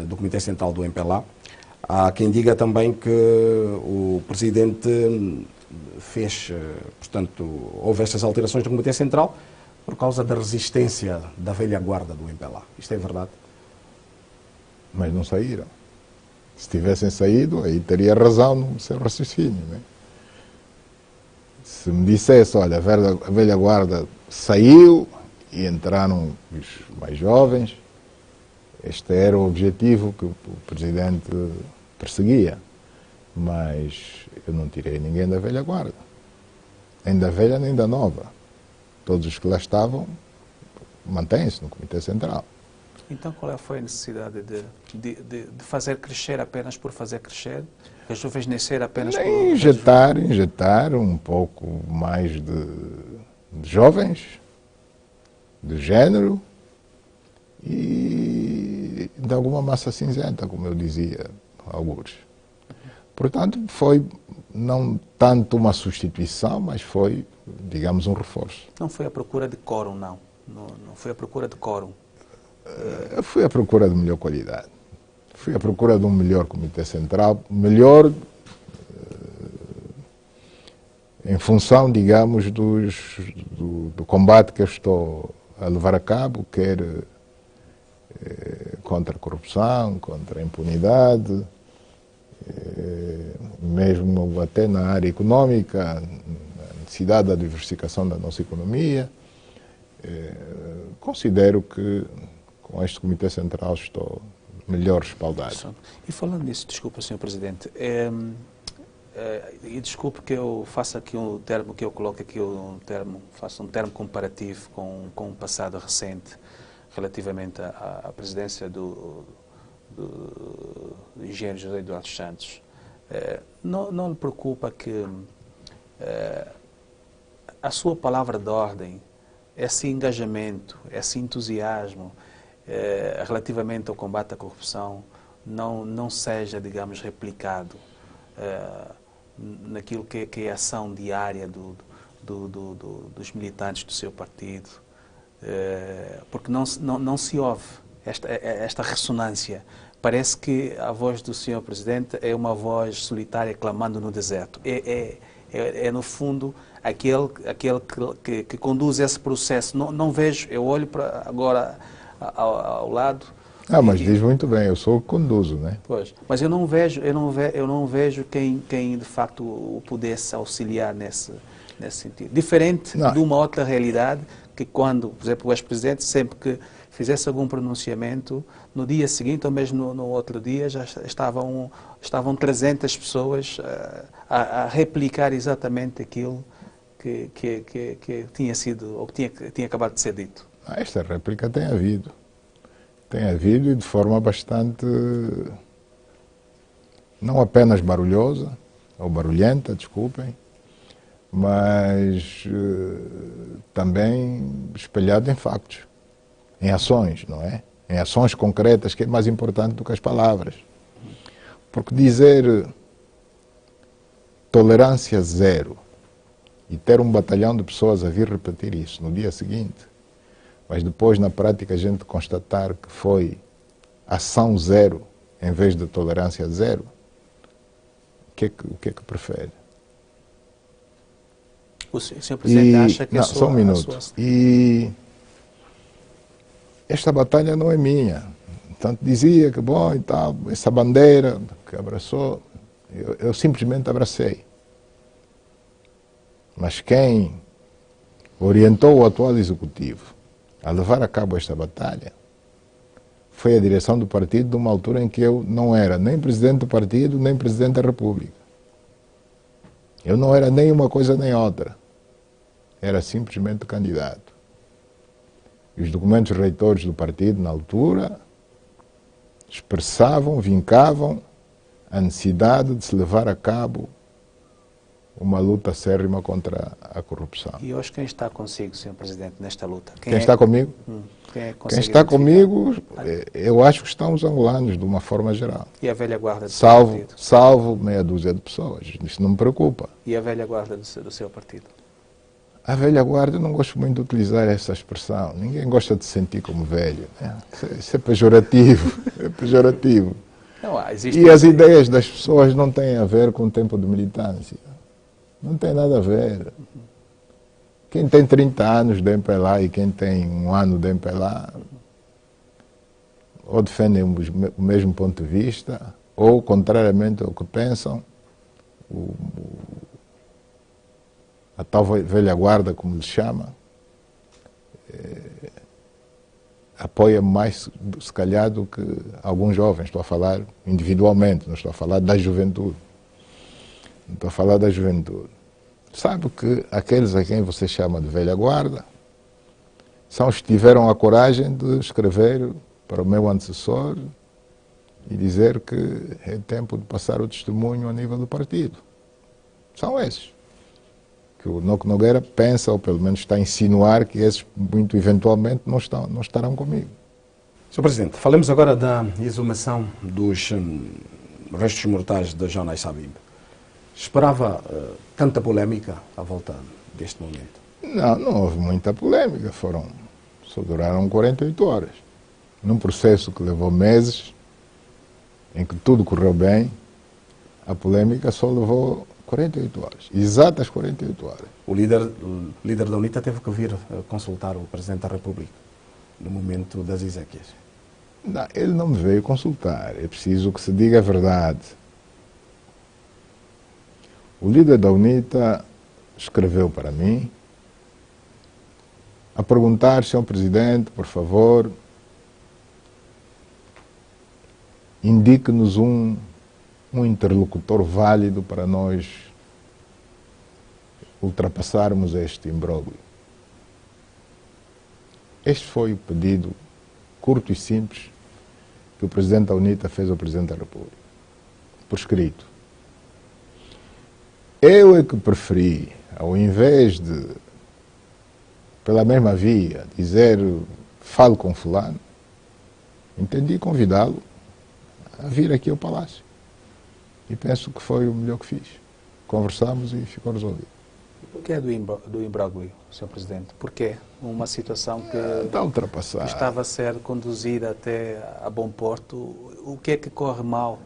do Comitê Central do MPLA? Há quem diga também que o Presidente fez, portanto, houve estas alterações no Comitê Central por causa da resistência da velha guarda do MPLA. Isto é verdade? Mas não saíram. Se tivessem saído, aí teria razão no seu raciocínio, né? Se me dissesse, olha, a velha guarda saiu e entraram os mais jovens, este era o objetivo que o Presidente perseguia. Mas eu não tirei ninguém da velha guarda. Nem da velha, nem da nova. Todos os que lá estavam mantêm-se no Comitê Central. Então qual foi a necessidade de fazer crescer apenas por fazer crescer? Rejuvenescer apenas por... Injetar um pouco mais de jovens, de género e de alguma massa cinzenta, como eu dizia alguns. Portanto, foi não tanto uma substituição, mas foi, digamos, um reforço. Não foi a procura de quórum, não. Não foi a procura de quórum. Eu fui à procura de melhor qualidade. Fui à procura de um melhor Comitê Central, melhor em função, digamos, do combate que eu estou a levar a cabo, quer contra a corrupção, contra a impunidade, mesmo até na área econômica, a necessidade da diversificação da nossa economia. Considero que com este Comitê Central estou melhor respaldado. E falando nisso, desculpa, Sr. Presidente, e desculpe que eu faça aqui um termo, que eu coloque aqui faço um termo comparativo com o passado recente, relativamente à presidência do engenheiro José Eduardo Santos. Não lhe preocupa que a sua palavra de ordem, esse engajamento, esse entusiasmo relativamente ao combate à corrupção não seja, digamos, replicado naquilo que é a ação diária dos militantes do seu partido, porque não se ouve esta ressonância. Parece que a voz do Sr. Presidente é uma voz solitária clamando no deserto. É no fundo, aquele que conduz esse processo. Não vejo, eu olho para agora ao lado... Mas diz muito bem, eu sou o que conduzo, né? Pois, mas eu não vejo quem de facto o pudesse auxiliar nesse sentido. Diferente de uma outra realidade, que quando, por exemplo, o ex-presidente, sempre que fizesse algum pronunciamento, no dia seguinte ou mesmo no outro dia já estavam 300 pessoas a replicar exatamente aquilo que tinha sido, ou que tinha acabado de ser dito. Esta réplica tem havido. Tem havido e de forma bastante, não apenas barulhosa, ou barulhenta, desculpem, mas também espelhado em factos, em ações, não é? Em ações concretas, que é mais importante do que as palavras. Porque dizer tolerância zero e ter um batalhão de pessoas a vir repetir isso no dia seguinte, mas depois, na prática, a gente constatar que foi ação zero em vez de tolerância zero, o que é que prefere? O Sr. Presidente acha que só um minuto. E esta batalha não é minha. Tanto dizia que, bom, e tal, essa bandeira que abraçou, eu simplesmente abracei. Mas quem orientou o atual executivo a levar a cabo esta batalha foi a direção do partido, numa altura em que eu não era nem presidente do partido, nem presidente da República. Eu não era nem uma coisa nem outra. Era simplesmente candidato. E os documentos reitores do partido, na altura, expressavam, vincavam a necessidade de se levar a cabo uma luta acérrima contra a corrupção. E hoje quem está consigo, Sr. Presidente, nesta luta? Quem está comigo? Quem está comigo, eu acho que estão os angolanos, de uma forma geral. E a velha guarda do seu partido? Salvo meia dúzia de pessoas. Isso não me preocupa. E a velha guarda do seu partido? A velha guarda, eu não gosto muito de utilizar essa expressão. Ninguém gosta de se sentir como velho. Né? Isso é pejorativo. É pejorativo. Não, e as ideias das pessoas não têm a ver com o tempo de militância. Não tem nada a ver. Quem tem 30 anos de MPLA e quem tem 1 ano de MPLA ou defendem o mesmo ponto de vista, ou, contrariamente ao que pensam, a tal velha guarda, como lhe chama, apoia mais, se calhar, do que alguns jovens. Estou a falar individualmente, não estou a falar da juventude. Não estou a falar da juventude. Sabe que aqueles a quem você chama de velha guarda são os que tiveram a coragem de escrever para o meu antecessor e dizer que é tempo de passar o testemunho a nível do partido. São esses. Que o Noco Nogueira pensa, ou pelo menos está a insinuar, que esses, muito eventualmente, não estarão comigo. Sr. Presidente, falemos agora da exumação dos restos mortais de Jonas Sabimbe. Esperava tanta polémica à volta deste momento? Não houve muita polémica, só duraram 48 horas. Num processo que levou meses, em que tudo correu bem, a polémica só levou 48 horas, exatas 48 horas. O líder da UNITA teve que vir consultar o Presidente da República no momento das exéquias. Não, ele não me veio consultar, é preciso que se diga a verdade. O líder da UNITA escreveu para mim a perguntar, Sr. Presidente, por favor, indique-nos um interlocutor válido para nós ultrapassarmos este imbróglio. Este foi o pedido curto e simples que o Presidente da UNITA fez ao Presidente da República, por escrito. Eu é que preferi, ao invés de, pela mesma via, dizer falo com fulano, entendi convidá-lo a vir aqui ao Palácio. E penso que foi o melhor que fiz. Conversamos e ficou resolvido. Por que do imbróglio, Sr. Presidente? Por que uma situação que está ultrapassada, estava a ser conduzida até a bom porto, o que é que corre mal,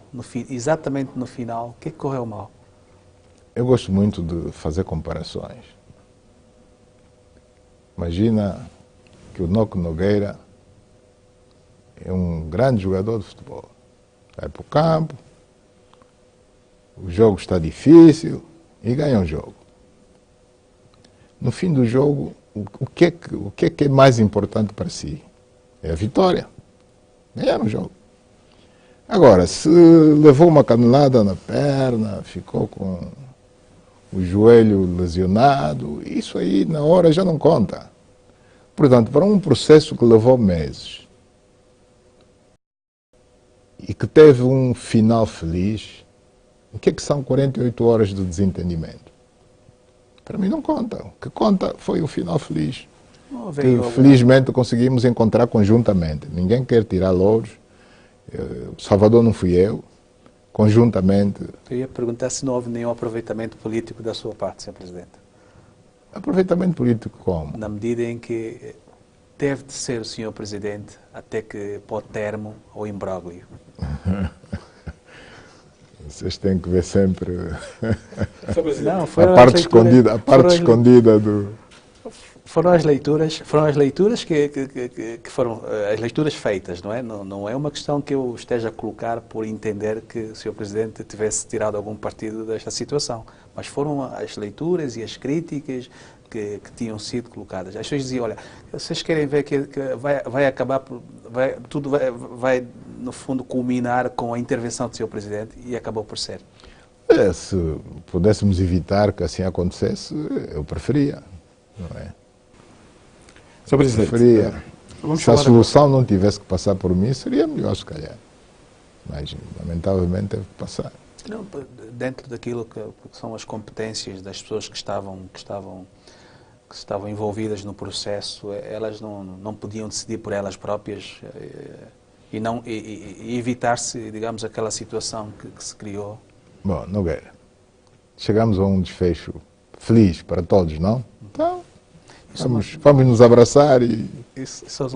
exatamente no final, o que é que correu mal? Eu gosto muito de fazer comparações. Imagina que o Noco Nogueira é um grande jogador de futebol. Vai para o campo, o jogo está difícil e ganha um jogo. No fim do jogo, o que é mais importante para si? É a vitória. Ganhar um jogo. Agora, se levou uma canelada na perna, ficou com o joelho lesionado, isso aí na hora já não conta. Portanto, para um processo que levou meses e que teve um final feliz, o que é que são 48 horas de desentendimento? Para mim não conta. O que conta foi o final feliz. Que felizmente conseguimos encontrar conjuntamente. Ninguém quer tirar louros. O Salvador não fui eu. Conjuntamente. Eu ia perguntar se não houve nenhum aproveitamento político da sua parte, Sr. Presidente. Aproveitamento político como? Na medida em que deve de ser o Sr. Presidente até que pôr termo ao imbróglio. Vocês têm que ver sempre Não, a parte escondida do... Foram as leituras que foram as leituras feitas, não é? Não é uma questão que eu esteja a colocar por entender que o Sr. Presidente tivesse tirado algum partido desta situação, mas foram as leituras e as críticas que tinham sido colocadas. As pessoas diziam, olha, vocês querem ver que vai acabar, tudo vai no fundo culminar com a intervenção do Sr. Presidente, e acabou por ser. Se pudéssemos evitar que assim acontecesse, eu preferia, não é? Sr. Presidente, se a solução não tivesse que passar por mim, seria melhor, se calhar. Mas, lamentavelmente, teve que passar. Não, dentro daquilo que são as competências das pessoas que estavam envolvidas no processo, elas não podiam decidir por elas próprias e evitar-se, digamos, aquela situação que se criou. Bom, Nogueira, chegamos a um desfecho feliz para todos, não? Então, vamos nos abraçar e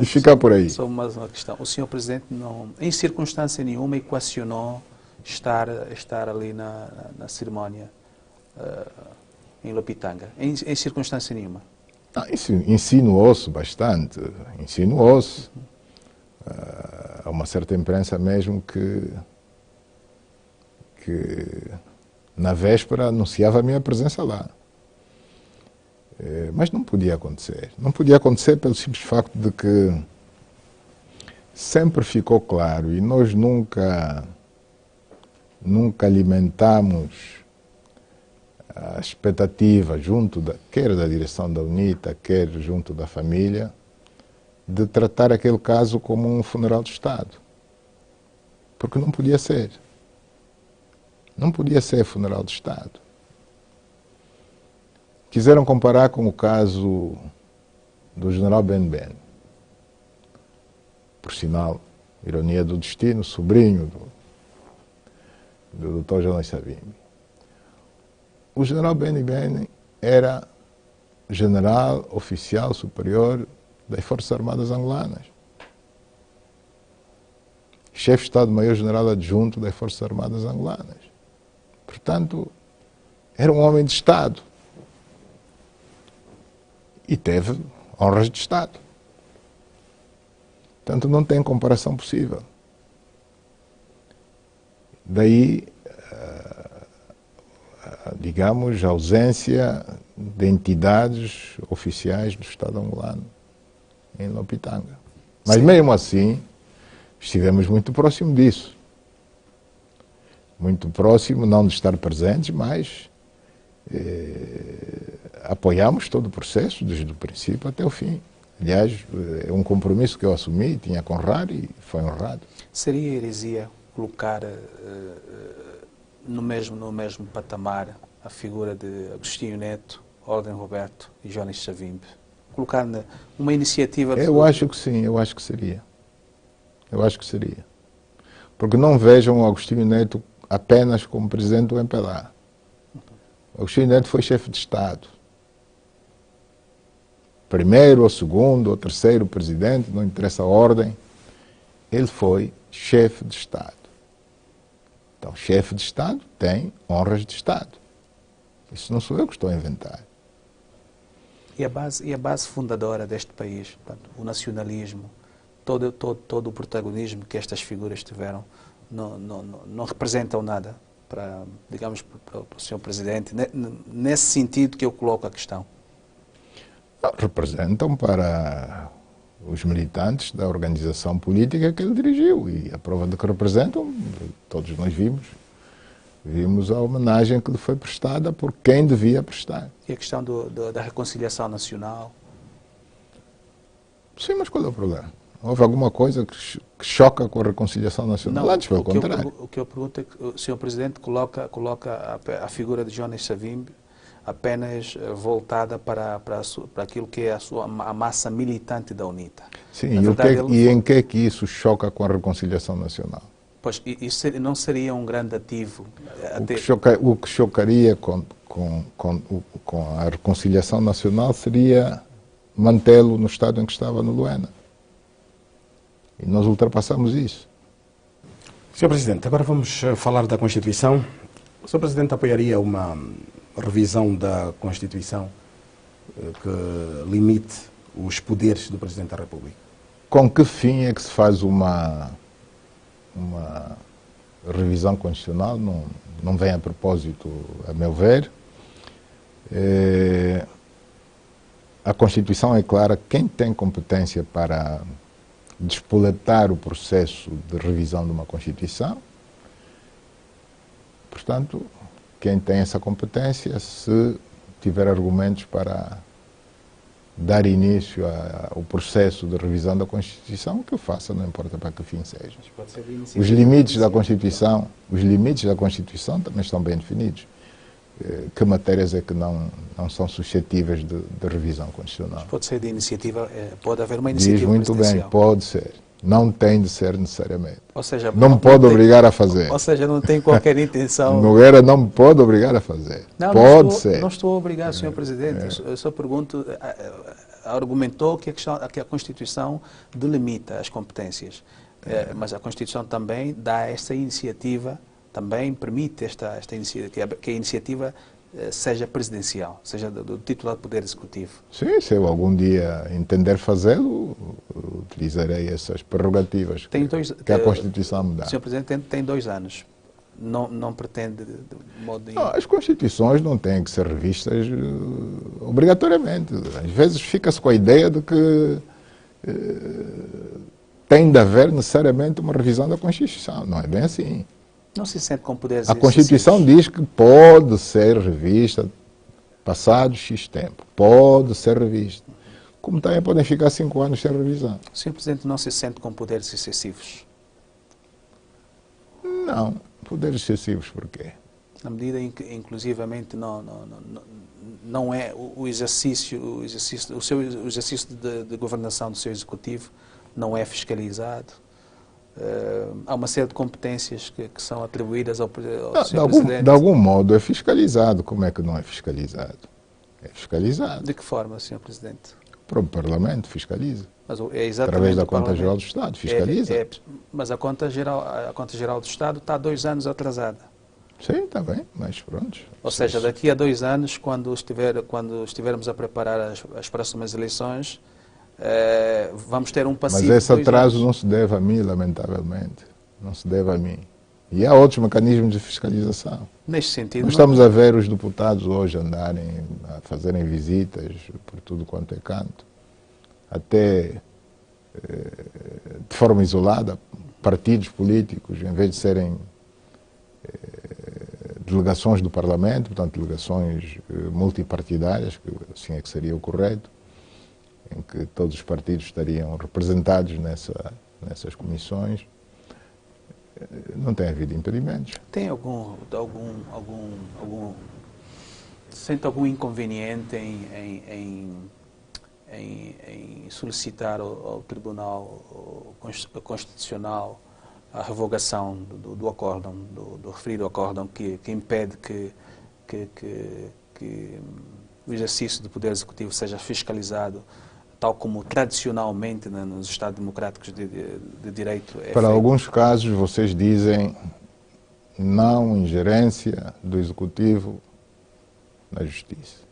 ficar por aí. Só mais uma questão. O Sr. Presidente não, em circunstância nenhuma, equacionou estar ali na cerimónia em Lopitanga, em circunstância nenhuma. Insinuou-se bastante, insinuou-se. Há uma certa imprensa mesmo que na véspera anunciava a minha presença lá. Mas não podia acontecer. Não podia acontecer pelo simples facto de que sempre ficou claro, e nós nunca alimentamos a expectativa quer da direção da UNITA, quer junto da família, de tratar aquele caso como um funeral de Estado. Porque não podia ser. Não podia ser funeral de Estado. Quiseram comparar com o caso do general Ben-Ben. Por sinal, ironia do destino, sobrinho do Dr. Jonas Savimbi. O general Ben-Ben era general oficial superior das Forças Armadas Angolanas. Chefe de Estado-Maior-General adjunto das Forças Armadas Angolanas. Portanto, era um homem de Estado. E teve honras de Estado. Portanto, não tem comparação possível. Daí, digamos, a ausência de entidades oficiais do Estado angolano em Lopitanga. Mas sim, mesmo assim, estivemos muito próximo disso. Muito próximo, não de estar presentes, mas apoiamos todo o processo, desde o princípio até o fim. Aliás, é um compromisso que eu assumi, tinha que honrar e foi honrado. Seria heresia colocar no mesmo patamar a figura de Agostinho Neto, Ordem Roberto e Jonas Savimbi? Colocar uma iniciativa... Eu acho que sim, eu acho que seria. Eu acho que seria. Porque não vejam o Agostinho Neto apenas como presidente do MPLA. O Agostinho Neto foi chefe de Estado. Primeiro, ou segundo, ou terceiro presidente, não interessa a ordem, ele foi chefe de Estado. Então, chefe de Estado tem honras de Estado. Isso não sou eu que estou a inventar. E a base fundadora deste país, portanto, o nacionalismo, todo o protagonismo que estas figuras tiveram, não representam nada para, digamos, para o Sr. Presidente, nesse sentido que eu coloco a questão. Representam para os militantes da organização política que ele dirigiu, e a prova de que representam, todos nós vimos a homenagem que lhe foi prestada por quem devia prestar. E a questão da reconciliação nacional? Sim, mas qual é o problema? Houve alguma coisa que choca com a reconciliação nacional? Não, antes, pelo contrário. O que eu pergunto é que o Sr. Presidente coloca a figura de Jonas Savimbi apenas voltada para aquilo que é a massa militante da UNITA. Sim, e em que é que isso choca com a reconciliação nacional? Pois, isso não seria um grande ativo? O que chocaria com a reconciliação nacional seria mantê-lo no estado em que estava no Luena. E nós ultrapassamos isso. Sr. Presidente, agora vamos falar da Constituição. O Sr. Presidente apoiaria uma revisão da Constituição que limite os poderes do Presidente da República? Com que fim é que se faz uma revisão constitucional? Não vem a propósito, a meu ver. A Constituição é clara, quem tem competência para despoletar o processo de revisão de uma Constituição, portanto, quem tem essa competência, se tiver argumentos para dar início ao processo de revisão da Constituição, que o faça, não importa para que fim seja. Os limites da Constituição também estão bem definidos. Que matérias é que não são suscetíveis de revisão constitucional? Pode ser de iniciativa, pode haver uma iniciativa Diz muito bem, pode ser. Não tem de ser necessariamente. Ou seja, não me pode obrigar a fazer. Ou seja, não tem qualquer intenção. Nogueira não me pode obrigar a fazer. Pode ser. Não estou a obrigar, Sr. Presidente. Eu só pergunto, argumentou que a Constituição delimita as competências. Mas a Constituição também dá esta iniciativa, também permite esta iniciativa, que a iniciativa seja presidencial, seja do titular do Poder Executivo. Sim, se eu algum dia entender fazê-lo, utilizarei essas prerrogativas que a Constituição me dá. O Sr. Presidente tem 2 anos. Não pretende de modo... Não, as Constituições não têm que ser revistas obrigatoriamente. Às vezes fica-se com a ideia de que tem de haver necessariamente uma revisão da Constituição. Não é bem assim. Não se sente com poderes A Constituição diz que pode ser revista passado X tempo. Pode ser revista. Como também podem ficar 5 anos sem revisão. O Sr. Presidente não se sente com poderes excessivos? Não. Poderes excessivos por quê? Na medida em que, inclusivamente, não é o exercício de governação do seu Executivo não é fiscalizado. Há uma série de competências que são atribuídas ao Sr. Presidente. De algum modo é fiscalizado. Como é que não é fiscalizado? É fiscalizado. De que forma, Sr. Presidente? O próprio Parlamento fiscaliza. Mas é exatamente através da Conta Geral do Estado, fiscaliza. Mas a Conta Geral do Estado está há 2 anos atrasada. Sim, está bem, mas pronto. Ou seja, daqui a 2 anos, quando estivermos a preparar as próximas eleições, vamos ter um passivo. Mas esse atraso não se deve a mim, lamentavelmente. Não se deve a mim. E há outros mecanismos de fiscalização. Neste sentido... Nós estamos a ver os deputados hoje andarem, a fazerem visitas por tudo quanto é canto. Até de forma isolada, partidos políticos, em vez de serem delegações do Parlamento, portanto delegações multipartidárias, que assim é que seria o correto, em que todos os partidos estariam representados nessas comissões, não tem havido impedimentos. Tem sente algum inconveniente em solicitar ao Tribunal Constitucional a revogação do acórdão, do referido acórdão que impede que o exercício do Poder Executivo seja fiscalizado, tal como tradicionalmente nos Estados democráticos de direito é Para feito? alguns casos, vocês dizem não ingerência do Executivo na Justiça.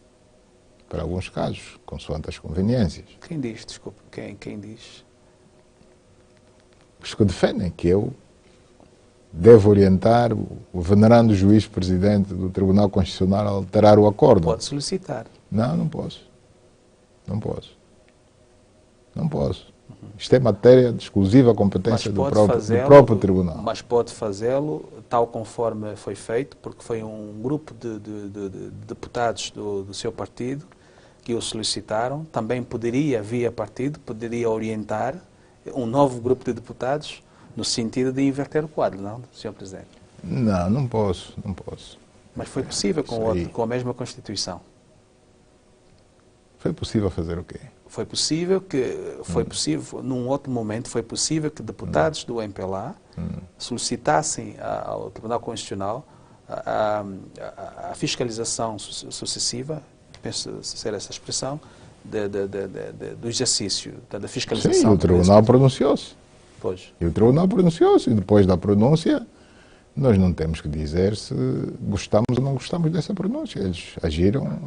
Para alguns casos, consoante as conveniências. Quem diz, desculpe, quem diz? Os que defendem que eu devo orientar o venerando juiz-presidente do Tribunal Constitucional a alterar o acordo. Pode solicitar. Não posso. Não posso. Isto é matéria de exclusiva competência do próprio Tribunal. Mas pode fazê-lo tal conforme foi feito, porque foi um grupo de deputados do seu partido que o solicitaram. Também poderia, via partido, orientar um novo grupo de deputados no sentido de inverter o quadro, não, Sr. Presidente? Não posso. Mas foi possível com a mesma Constituição. Foi possível fazer o quê? Foi possível, num outro momento, foi possível que deputados do MPLA solicitassem ao Tribunal Constitucional a fiscalização sucessiva, penso ser essa expressão, do exercício, da fiscalização. Sim, o Tribunal pronunciou-se. Pois. E o Tribunal pronunciou-se, e depois da pronúncia, nós não temos que dizer se gostamos ou não gostamos dessa pronúncia. Eles agiram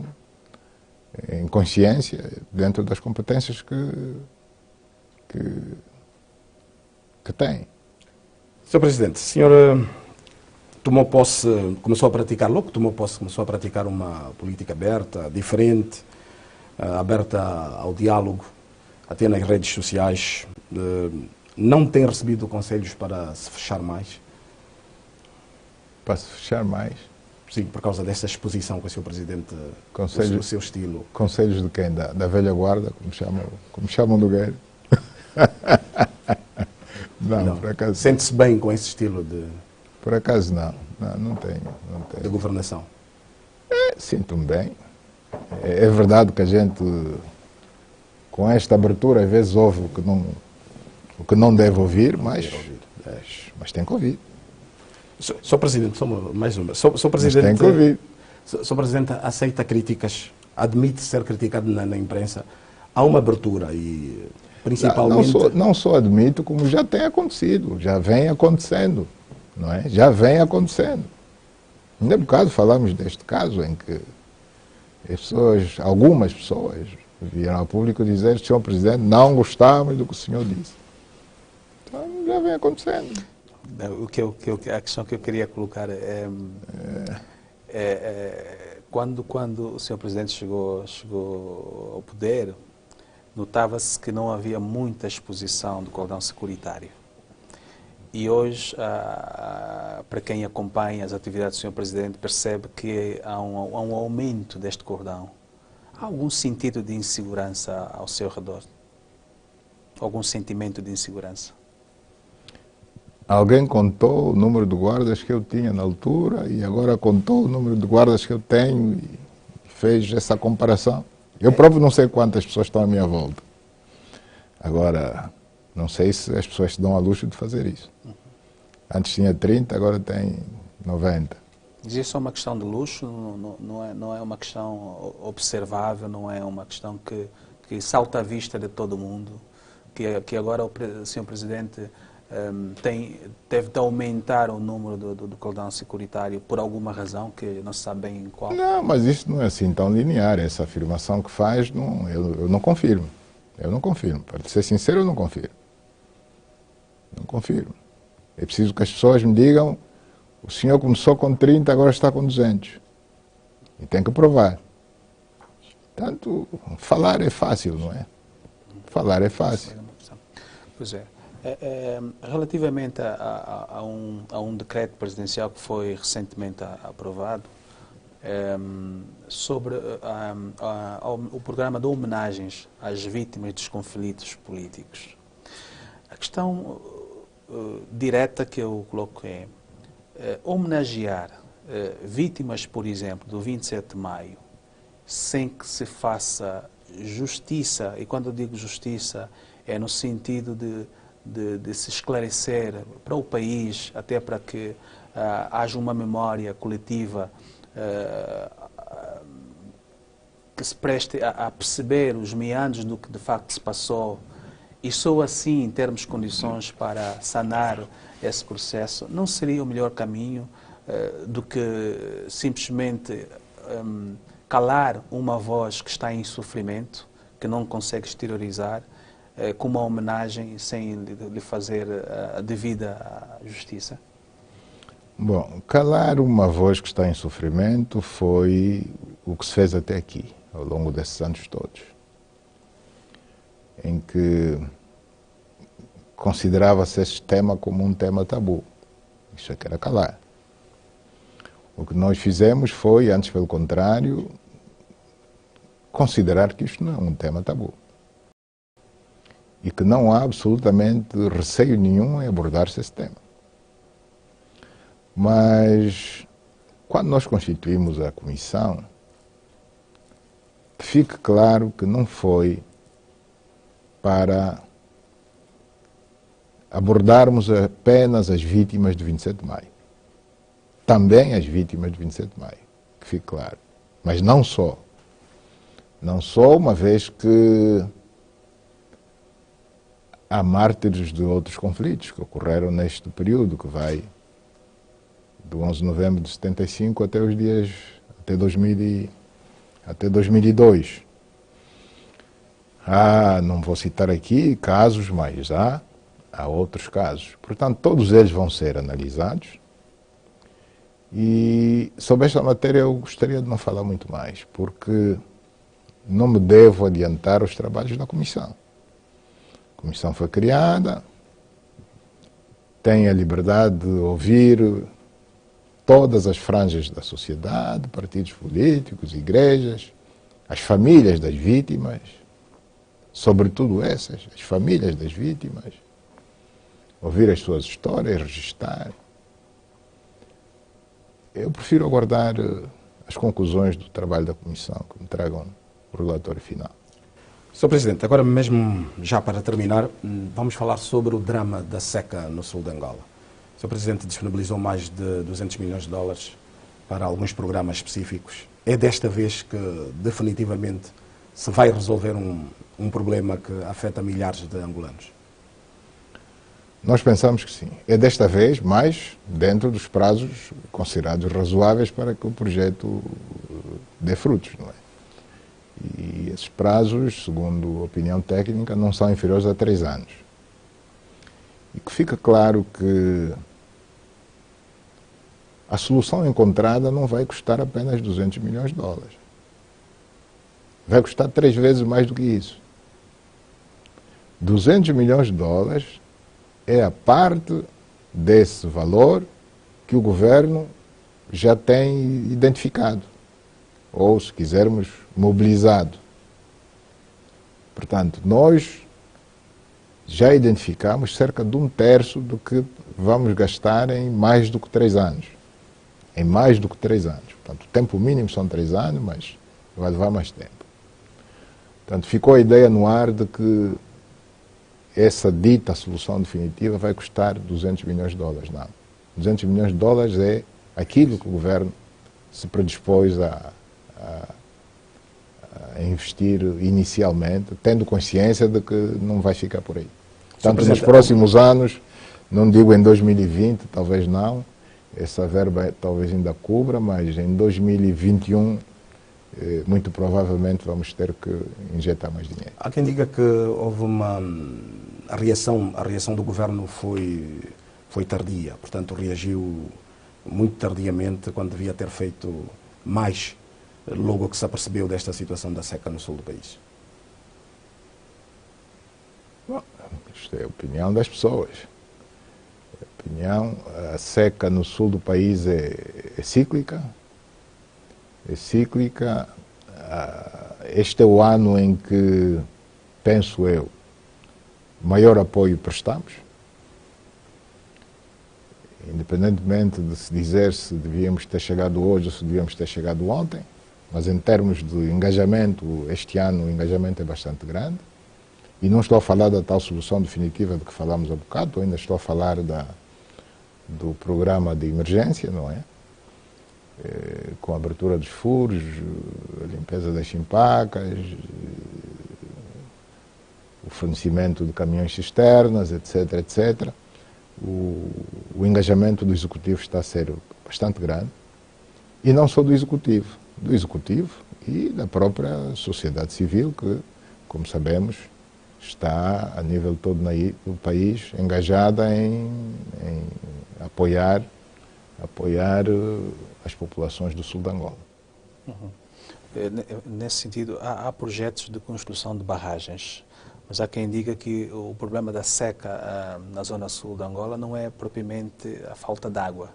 em consciência, dentro das competências que têm. Sr. Presidente, o senhor tomou posse, começou a praticar, logo tomou posse, começou a praticar uma política aberta, diferente, aberta ao diálogo, até nas redes sociais. Não tem recebido conselhos para se fechar mais? Para se fechar mais? Sim, por causa dessa exposição que o Sr. Presidente, o seu estilo. Conselhos de quem? Da velha guarda, como chamam do Guerreiro? Não, por acaso. Sente-se bem com esse estilo Por acaso não. Não tenho. de governação? Sinto-me bem. É verdade que a gente, com esta abertura, às vezes ouve o que não deve ouvir, mas tem que ouvir. Sr. Presidente, só mais uma. Sr. Presidente, tem que ouvir. Sr. Presidente aceita críticas, admite ser criticado na imprensa. Há uma abertura e, principalmente... Não só admito, como já tem acontecido, já vem acontecendo, não é? Já vem acontecendo. Ainda há bocado falamos deste caso em que algumas pessoas vieram ao público dizer: Sr. Presidente, não gostamos do que o senhor disse. Então já vem acontecendo. A questão que eu queria colocar quando o Sr. Presidente chegou ao poder, notava-se que não havia muita exposição do cordão securitário. E hoje, para quem acompanha as atividades do Sr. Presidente, percebe que há um aumento deste cordão. Há algum sentido de insegurança ao seu redor? Algum sentimento de insegurança? Alguém contou o número de guardas que eu tinha na altura e agora contou o número de guardas que eu tenho e fez essa comparação. Eu próprio não sei quantas pessoas estão à minha volta. Agora, não sei se as pessoas se dão ao luxo de fazer isso. Antes tinha 30, agora tem 90. Mas isso é uma questão de luxo, não é uma questão observável, não é uma questão que salta à vista de todo mundo, que agora o Sr. Presidente deve de aumentar o número do cordão securitário por alguma razão, que não se sabe bem qual. Não, mas isso não é assim tão linear. Essa afirmação que faz, eu não confirmo. Eu não confirmo. Para ser sincero, eu não confirmo. Não confirmo. É preciso que as pessoas me digam: o senhor começou com 30, agora está com 200. E tem que provar. Portanto, falar é fácil, não é? Falar é fácil. Pois é. Relativamente a um decreto presidencial que foi recentemente aprovado sobre o programa de homenagens às vítimas dos conflitos políticos. A questão direta que eu coloco é homenagear vítimas, por exemplo, do 27 de maio, sem que se faça justiça, e quando eu digo justiça é no sentido de se esclarecer para o país, até para que haja uma memória coletiva que se preste a perceber os meandros do que de facto se passou, e só assim, em termos de condições para sanar esse processo, não seria o melhor caminho do que simplesmente calar uma voz que está em sofrimento, que não consegue exteriorizar, com uma homenagem sem lhe fazer a devida justiça? Bom, calar uma voz que está em sofrimento foi o que se fez até aqui, ao longo desses anos todos, em que considerava-se este tema como um tema tabu. Isso é que era calar. O que nós fizemos foi, antes pelo contrário, considerar que isto não é um tema tabu. E que não há absolutamente receio nenhum em abordar-se esse tema. Mas, quando nós constituímos a comissão, fique claro que não foi para abordarmos apenas as vítimas de 27 de maio. Também as vítimas de 27 de maio, que fique claro. Mas não só. Não só, uma vez que há mártires de outros conflitos que ocorreram neste período, que vai do 11 de novembro de 75 até 2002. Não vou citar aqui casos, mas há outros casos. Portanto, todos eles vão ser analisados. E sobre esta matéria eu gostaria de não falar muito mais, porque não me devo adiantar os trabalhos da comissão. A comissão foi criada, tem a liberdade de ouvir todas as franjas da sociedade, partidos políticos, igrejas, as famílias das vítimas, sobretudo essas, as famílias das vítimas, ouvir as suas histórias, registrar. Eu prefiro aguardar as conclusões do trabalho da Comissão, que me tragam o relatório final. Sr. Presidente, agora mesmo, já para terminar, vamos falar sobre o drama da seca no sul de Angola. O Sr. Presidente disponibilizou mais de 200 milhões de dólares para alguns programas específicos. É desta vez que, definitivamente, se vai resolver um problema que afeta milhares de angolanos? Nós pensamos que sim. É desta vez, mas dentro dos prazos considerados razoáveis para que o projeto dê frutos, não é? E esses prazos, segundo a opinião técnica, não são inferiores a 3 anos. E que fica claro que a solução encontrada não vai custar apenas 200 milhões de dólares. Vai custar 3 vezes mais do que isso. 200 milhões de dólares é a parte desse valor que o governo já tem identificado, ou, se quisermos, mobilizado. Portanto, nós já identificamos cerca de 1/3 do que vamos gastar em mais do que 3 anos. Em mais do que 3 anos. Portanto, o tempo mínimo são 3 anos, mas vai levar mais tempo. Portanto, ficou a ideia no ar de que essa dita solução definitiva vai custar 200 milhões de dólares. Não. 200 milhões de dólares é aquilo que o governo se predispôs a investir inicialmente, tendo consciência de que não vai ficar por aí. Portanto, nos próximos anos, não digo em 2020, talvez não, essa verba talvez ainda cubra, mas em 2021, muito provavelmente vamos ter que injetar mais dinheiro. Há quem diga que houve a reação do governo foi tardia, portanto reagiu muito tardiamente quando devia ter feito mais, logo que se apercebeu desta situação da seca no sul do país. Bom, isto é a opinião das pessoas. A seca no sul do país é cíclica. É cíclica. Este é o ano em que, penso eu, maior apoio prestamos. Independentemente de se dizer se devíamos ter chegado hoje ou se devíamos ter chegado ontem, mas em termos de engajamento, este ano o engajamento é bastante grande. E não estou a falar da tal solução definitiva de que falamos há bocado, ainda estou a falar do programa de emergência, não é? Com a abertura dos furos, a limpeza das chimpacas, o fornecimento de caminhões cisternas, etc, etc. O engajamento do Executivo está a ser bastante grande, e não só do Executivo e da própria sociedade civil, que, como sabemos, está a nível todo do país engajada em apoiar as populações do sul de Angola. Uhum. Nesse sentido, há projetos de construção de barragens, mas há quem diga que o problema da seca na zona sul de Angola não é propriamente a falta de água,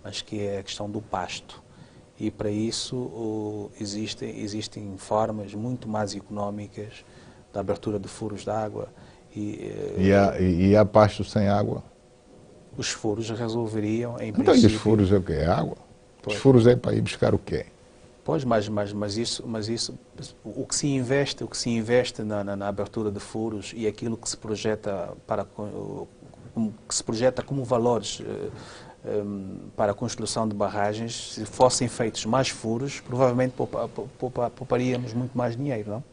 mas que é a questão do pasto. E para isso existem formas muito mais económicas da abertura de furos de água. E há pasto sem água? Os furos resolveriam, em então, princípio... e os furos é o quê? É água? Pois. Os furos é para ir buscar o quê? Pois, mas isso, o que se investe na abertura de furos e aquilo que se projeta como valores para a construção de barragens, se fossem feitos mais furos, provavelmente pouparíamos muito mais dinheiro, não?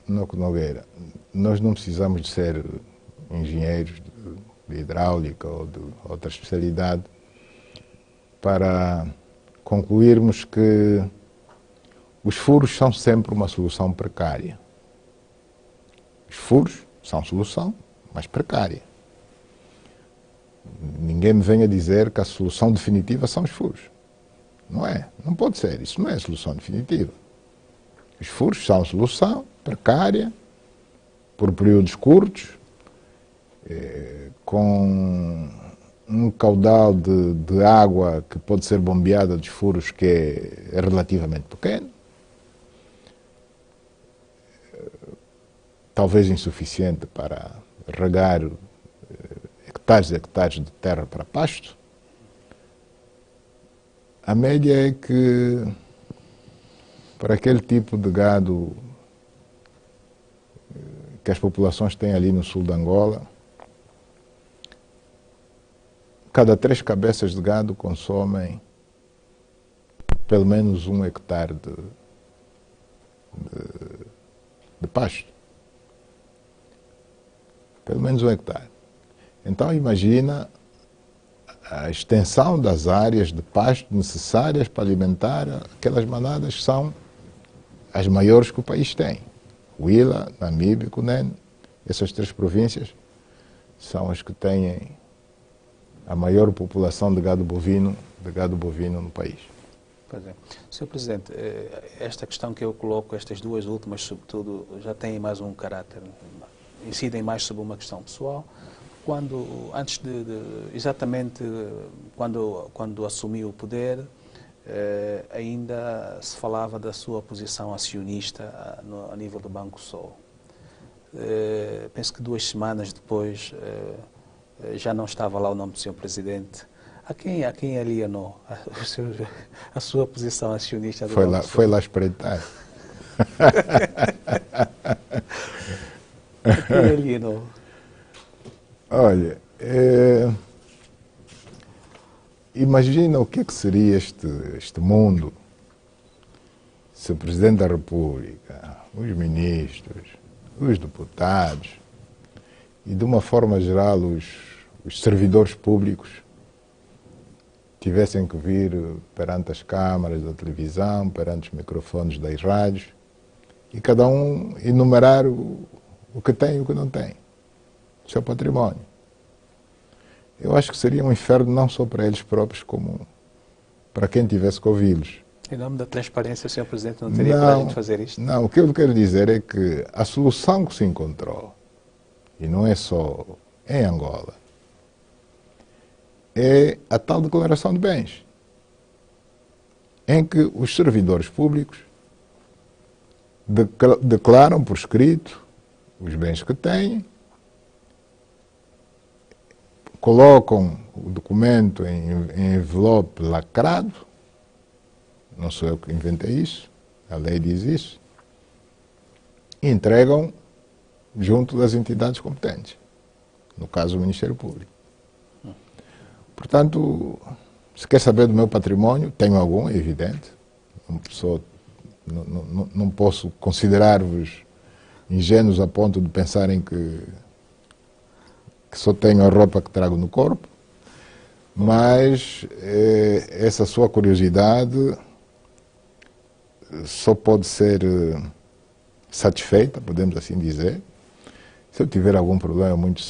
Noco Nogueira, nós não precisamos de ser engenheiros de hidráulica ou de outra especialidade para concluirmos que os furos são sempre uma solução precária. Os furos são solução, mas precária. Ninguém me venha dizer que a solução definitiva são os furos. Não é, não pode ser, isso não é a solução definitiva. Os furos são solução precária, por períodos curtos, com um caudal de água que pode ser bombeada dos furos que é relativamente pequeno, talvez insuficiente para regar hectares e hectares de terra para pasto. A média é que, para aquele tipo de gado que as populações têm ali no sul de Angola, cada 3 cabeças de gado consomem pelo menos 1 hectare de pasto. Pelo menos 1 hectare. Então imagina a extensão das áreas de pasto necessárias para alimentar aquelas manadas que são as maiores que o país tem. Huila, Namibe e Cunene, essas 3 províncias são as que têm a maior população de gado bovino no país. Pois é. Sr. Presidente, esta questão que eu coloco, estas 2 últimas, sobretudo, já têm mais um caráter, incidem mais sobre uma questão pessoal. Exatamente quando assumiu o poder, ainda se falava da sua posição acionista a nível do Banco Sol. Penso que 2 semanas depois já não estava lá o nome do Sr. Presidente. A quem alienou a sua posição acionista do Banco Sol? Foi lá espreitar. A quem alienou? Olha, imagina o que seria este mundo se o Presidente da República, os ministros, os deputados e, de uma forma geral, os servidores públicos tivessem que vir perante as câmaras da televisão, perante os microfones das rádios, e cada um enumerar o que tem e o que não tem, o seu património. Eu acho que seria um inferno não só para eles próprios, como para quem tivesse que ouvi-los. Em nome da transparência, o Sr. Presidente não teria coragem de fazer isto? Não, o que eu quero dizer é que a solução que se encontrou, e não é só em Angola, é a tal declaração de bens, em que os servidores públicos declaram por escrito os bens que têm, colocam o documento em envelope lacrado, não sou eu que inventei isso, a lei diz isso, e entregam junto das entidades competentes, no caso o Ministério Público. Portanto, se quer saber do meu património, tenho algum, é evidente, não posso considerar-vos ingênuos a ponto de pensarem que só tenho a roupa que trago no corpo, mas essa sua curiosidade só pode ser satisfeita, podemos assim dizer, se eu tiver algum problema muito